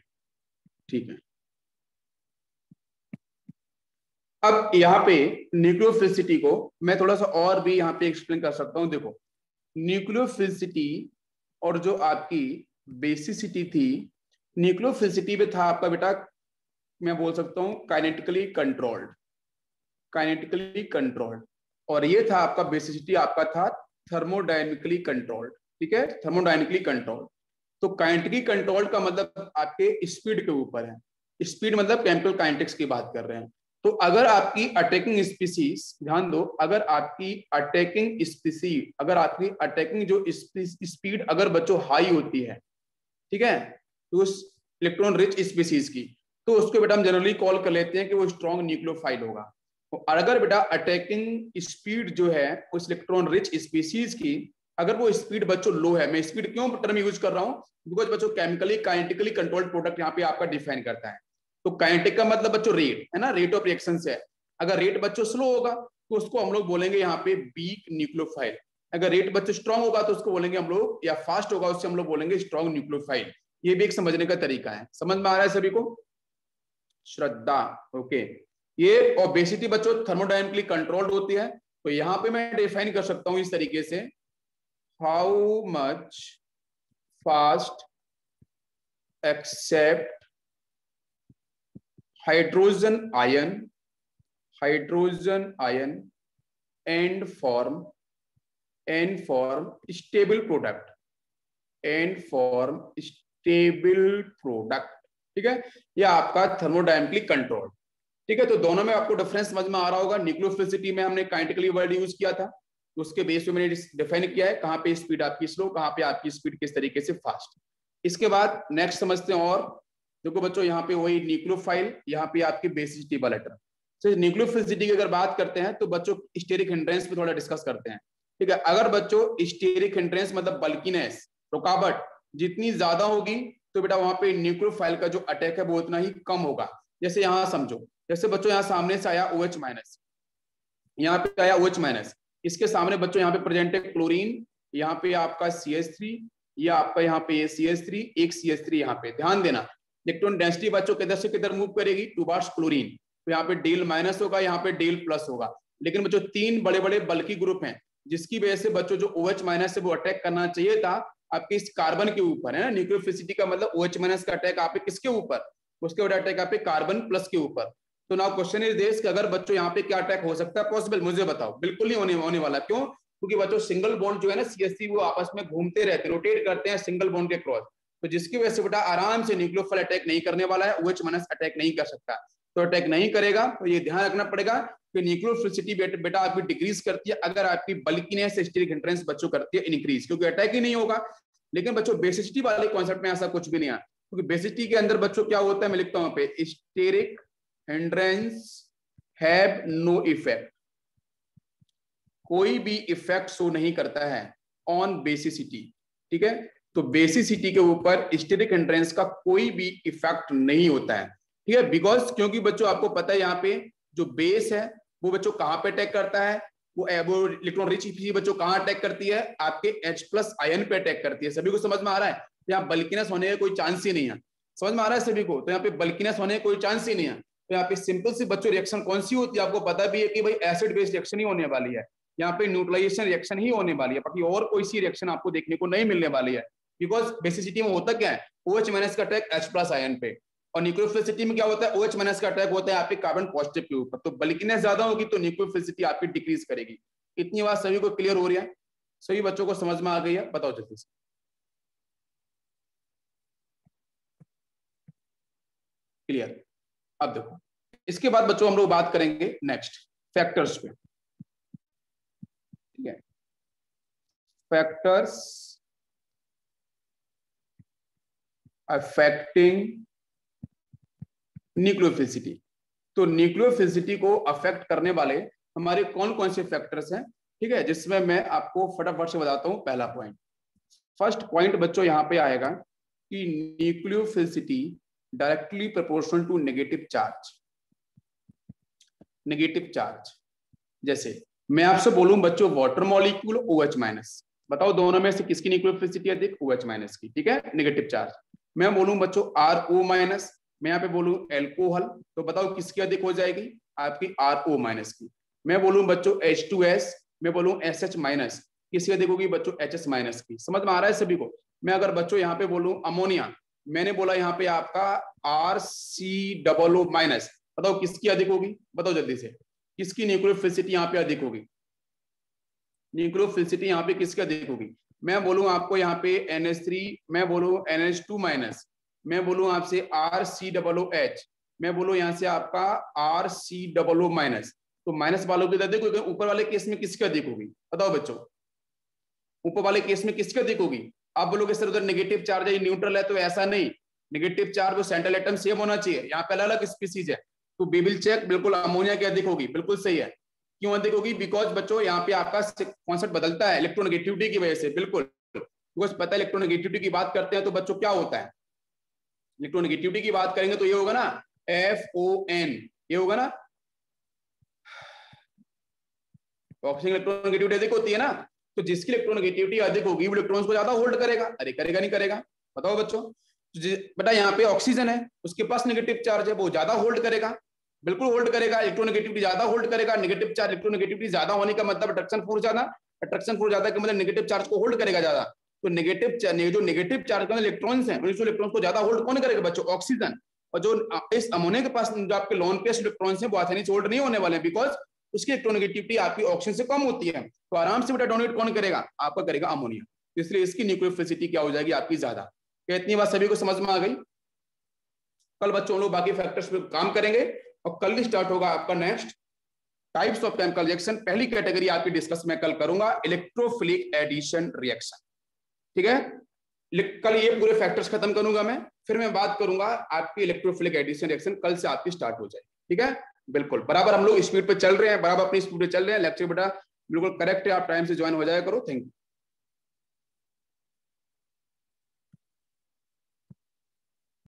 ठीक है। अब यहाँ पे न्यूक्लियोफिलिसिटी को मैं थोड़ा सा और भी यहाँ पे एक्सप्लेन कर सकता हूँ। देखो न्यूक्लियोफिलिसिटी और जो आपकी बेसिसिटी थी, न्यूक्लियोफिलिसिटी में था आपका बेटा, मैं बोल सकता हूँ काइनेटिकली कंट्रोल्ड, काइनेटिकली कंट्रोल्ड। और ये था आपका बेसिसिटी, आपका था थर्मोडायनेमिकली कंट्रोल्ड, ठीक है, थर्मोडायनेमिकली कंट्रोल्ड। तो काइनेटिक कंट्रोल का मतलब आपके स्पीड के ऊपर है। स्पीड मतलब केमिकल काइनेटिक्स की बात कर रहे हैं। तो अगर आपकी अटैकिंग स्पीसीज, ध्यान दो, अगर आपकी अटैकिंग जो स्पीड अगर बच्चों हाई होती है, ठीक है, तो उस इलेक्ट्रॉन रिच स्पीसीज की, तो उसको बेटा हम जनरली कॉल कर लेते हैं कि वो स्ट्रॉन्ग न्यूक्लियोफाइल होगा। और अगर बेटा अटैकिंग स्पीड जो है उस इलेक्ट्रॉन रिच स्पीसीज की, अगर वो स्पीड बच्चों लो है, मैं स्पीड क्यों टर्म यूज कर रहा हूं, बिकॉज बच्चों केमिकली काइनेटिकली कंट्रोल्ड प्रोडक्ट यहाँ पे आपका डिफाइन करता है। तो काइनेटिक का मतलब बच्चों रेट है ना, रेट ऑफ रिएक्शन से है। अगर रेट बच्चों स्लो होगा तो उसको हम लोग बोलेंगे यहाँ पे वीक न्यूक्लियोफाइल। अगर रेट बच्चों स्ट्रांग होगा तो उसको बोलेंगे हम लोग, या फास्ट होगा उससे हम लोग बोलेंगे स्ट्रांग न्यूक्लियोफाइल। ये भी एक समझने का तरीका है। समझ में आ रहा है सभी को? श्रद्धा, ओके। ये ओबेसिटी बच्चों थर्मोडायनेमिकली कंट्रोल्ड होती है। तो यहां पे मैं डिफाइन कर सकता हूं इस तरीके से, how much fast accept hydrogen ion and form stable product, ठीक है। यह आपका थर्मोडायनेमिकली कंट्रोल, ठीक है। तो दोनों में आपको डिफरेंस समझ में आ रहा होगा। न्यूक्लियोफिलिसिटी में हमने काइनेटिकली वर्ड यूज किया था, उसके बेस पे मैंने डिफाइन किया है कहां पे स्पीड आपकी स्लो, कहां पे आपकी स्पीड किस तरीके से फास्ट। इसके बाद नेक्स्ट समझते हैं। और देखो बच्चों यहाँ पे वही न्यूक्लियोफाइल, यहाँ पे आपकी बेसिसिटी वाला टर्म। तो न्यूक्लियोफिलिसिटी की अगर बात करते हैं तो बच्चों स्टेरिक हिंड्रेंस पे थोड़ा डिस्कस करते हैं, ठीक है। अगर बच्चों स्टेरिक हिंड्रेंस मतलब बल्कीनेस, रुकावट जितनी ज्यादा होगी तो बेटा वहां पे न्यूक्लियोफाइल का जो अटैक है वो उतना ही कम होगा। जैसे यहां समझो, जैसे बच्चों यहाँ सामने से आया OH माइनस, यहाँ पे आया OH माइनस, इसके सामने बच्चों यहाँ पे प्रेजेंट है क्लोरीन, यहाँ पे आपका CH3, ये आपका यहाँ पे CH3, एक CH3 यहाँ पे। ध्यान देना इलेक्ट्रॉन डेंसिटी बच्चों किधर से किधर मूव करेगी, टुवार्ड्स क्लोरीन। तो यहाँ पे डेल माइनस होगा, यहाँ पे डेल प्लस होगा। लेकिन बच्चों तीन बड़े बड़े बल्कि ग्रुप हैं, जिसकी वजह से बच्चों जो OH माइनस से वो अटैक करना चाहिए था आपके इस कार्बन के ऊपर, है ना। न्यूक्लियोफिलिसिटी का मतलब OH माइनस का अटैक आपके किसके ऊपर, उसके बाद अटैक आपके कार्बन प्लस के ऊपर। तो नाउ क्वेश्चन इज दिस कि अगर बच्चों यहाँ पे क्या अटैक हो सकता है पॉसिबल, मुझे बताओ। बिल्कुल नहीं होने वाला। क्यों? क्योंकि बच्चों सिंगल बॉन्ड जो है ना CH3 वो आपस में घूमते रहते, रोटेट करते हैं सिंगल बॉन्ड के क्रॉस। तो जिसकी वजह से बेटा आराम से न्यूक्लियोफाइल अटैक नहीं करने वाला है, OH माइनस अटैक नहीं कर सकता। तो अटैक नहीं करेगा, तो ये ध्यान रखना पड़ेगा कि न्यूक्लियोफिलिसिटी बेटा आपकी डिक्रीज करती है अगर आपकी बल्कीनेस स्टेरिक हिंड्रेंस बच्चों करती है इंक्रीज, क्योंकि अटैक ही नहीं होगा। लेकिन बच्चों बेसिसिटी वाले कॉन्सेप्ट में ऐसा कुछ भी नहीं है, क्योंकि बेसिसिटी के अंदर बच्चों क्या होता है, मैं लिखता हूं पे, steric hindrance have no effect, कोई भी इफेक्ट शो नहीं करता है ऑन बेसिसिटी, ठीक है। तो बेसिसिटी के ऊपर स्टेरिक हिंड्रेंस का कोई भी इफेक्ट नहीं होता है, ठीक है। बिकॉज क्योंकि बच्चों आपको पता है यहाँ पे जो बेस है वो बच्चों कहां पे अटैक करता है, वो इलेक्ट्रॉन रिच बच्चों कहां अटैक करती है, आपके H+ आयन पे अटैक करती है। सभी को समझ में आ रहा है? यहाँ बल्कीनेस होने का कोई चांस ही नहीं है। समझ में आ रहा है सभी को? तो यहाँ पे बल्कीनेस होने का कोई चांस ही नहीं है। तो यहाँ पे सिंपल सी बच्चों रिएक्शन कौन सी होती है, आपको पता भी है कि भाई एसिड बेस्ड रिएक्शन ही होने वाली है, यहाँ पे न्यूट्रलाइजेशन रिएक्शन ही होने वाली है, बाकी और कोई सी रिएक्शन आपको देखने को नहीं मिलने वाली है। बिकॉज बेसिसिटी में होता क्या है, OH माइनस का अटैक H+ आयन पे, और न्यूक्लियोफिलिसिटी में क्या होता है, OH माइनस का अटैक होता है आपके कार्बन पॉजिटिव के ऊपर। तो बल्कीनेस ज्यादा होगी तो न्यूक्लियोफिलिसिटी आपकी डिक्रीज करेगी। इतनी बात सभी को क्लियर हो रही है? सभी बच्चों को समझ में आ गई है? बताओ जल्दी से। क्लियर? अब देखो इसके बाद बच्चों हम लोग बात करेंगे नेक्स्ट फैक्टर्स पे, ठीक है। Factors affecting nucleophilicity. तो न्यूक्लियोफिलिसिटी को अफेक्ट करने वाले हमारे कौन कौन से फैक्टर्स हैं, ठीक है, जिसमें मैं आपको फटाफट से बताता हूं। पहला पॉइंट, फर्स्ट पॉइंट बच्चों यहां पे आएगा कि nucleophilicity directly proportional to negative charge. Negative charge, जैसे मैं आपसे बोलूं बच्चों वाटर मॉलिक्यूल OH माइनस, बताओ दोनों में से किसकी न्यूक्लियोफिलिसिटी अधिक, OH माइनस की, ठीक है, नेगेटिव चार्ज। मैं बोलूं बच्चों RO माइनस, मैं यहाँ पे बोलूं एल्कोहल, तो बताओ किसकी अधिक हो जाएगी, आपकी RO माइनस की। मैं बोलूं बच्चों H2S, मैं बोलूं SH माइनस, किसकी अधिक होगी बच्चों, HS माइनस की। समझ में आ रहा है सभी को? मैं अगर बच्चों यहाँ पे बोलूं अमोनिया, मैंने बोला यहाँ पे आपका RCOO माइनस, बताओ किसकी अधिक होगी, बताओ जल्दी से, किसकी न्यूक्लियोफिलिसिटी यहाँ पे अधिक होगी, न्यूक्लियोफिलिसिटी यहाँ पे किसकी अधिक होगी, मैं बोलूं आपको यहाँ पे NH3, मैं बोलूं NH2 माइनस, मैं बोलूं आपसे RCOOH, मैं बोलूं यहाँ से आपका RCOO माइनस, तो माइनस वालों की अधिक होगी, ऊपर वाले केस में किसकी अधिक होगी बताओ बच्चों, ऊपर वाले केस में किसकी अधिक होगी? आप बोलोगे सर उधर नेगेटिव चार्ज है, न्यूट्रल है, तो ऐसा नहीं, नेगेटिव चार्ज वो सेंट्रल एटम सेम होना चाहिए, यहाँ पे अलग अलग स्पीसीज है, तो वी विल चेक, बिल्कुल अमोनिया की अधिक होगी, बिल्कुल सही है। क्यों अधिक होगी? बिकॉज बच्चों यहाँ पे आपका कॉन्सेप्ट बदलता है इलेक्ट्रोनेगेटिविटी की वजह से, बिल्कुल, बिकॉज पता है इलेक्ट्रोनेगेटिविटी की बात करते हैं तो बच्चों क्या होता है, इलेक्ट्रोनेगेटिविटी की बात करेंगे तो ये होगा ना FON, ये होगा ना, ऑक्सीजन इलेक्ट्रोनेगेटिविटी अधिक होती है ना, तो जिसकी इलेक्ट्रोनेगेटिविटी अधिक होगी वो इलेक्ट्रॉन्स को ज्यादा होल्ड करेगा, अरे करेगा नहीं करेगा बताओ बच्चों, बेटा यहाँ पे ऑक्सीजन है, उसके पास नेगेटिव चार्ज है, वो ज्यादा होल्ड करेगा, बिल्कुल होल्ड करेगा, इलेक्ट्रोनेगेटिविटी ज्यादा होल्ड करेगा, नेगेटिव चार्ज इलेक्ट्रोनेगेटिविटी ज्यादा होने का मतलब अट्रैक्शन फोर्स ज्यादा, अट्रैक्शन फोर्स ज्यादा का मतलब नेगेटिव चार्ज को होल्ड करेगा ज्यादा, तो जो नेगेटिव चार्ज का इलेक्ट्रॉन्स हैं, उन इलेक्ट्रॉन्स को ज्यादा होल्ड कौन करेगा बच्चों? ऑक्सीजन। और जो इस अमोनिया के पास जो आपके लोन पेस्ट इलेक्ट्रॉन्स हैं वो आसानी से होल्ड नहीं होने वाले, बिकॉज उसकी इलेक्ट्रोनेगेटिविटी आपकी ऑक्सीजन से कम होती है, तो आराम से बेटा डोनेट कौन करेगा? आपका करेगा अमोनिया, इसलिए इसकी न्यूक्लियोफिलिसिटी क्या हो जाएगी आपकी ज्यादा। क्या इतनी बात सभी को समझ में आ गई? कल बच्चों लोग बाकी फैक्टर्स पे काम करेंगे और कल ही स्टार्ट होगा आपका next types of chemical reaction. पहली कैटेगरी आपकी डिस्कस मैं कल करूंगा इलेक्ट्रोफिलिक एडिशन रिएक्शन, ठीक है। कल ये पूरे फैक्टर्स खत्म करूंगा मैं, फिर मैं बात करूंगा आपकी इलेक्ट्रोफिलिक एडिशन रिएक्शन कल से आपकी स्टार्ट हो जाएगी, ठीक है। बिल्कुल बराबर हम लोग स्पीड पे चल रहे हैं, बराबर अपनी स्पीड पे चल रहे हैं। लेक्चर बेटा बिल्कुल करेक्ट है, आप टाइम से ज्वाइन हो जाया करो। Thank you.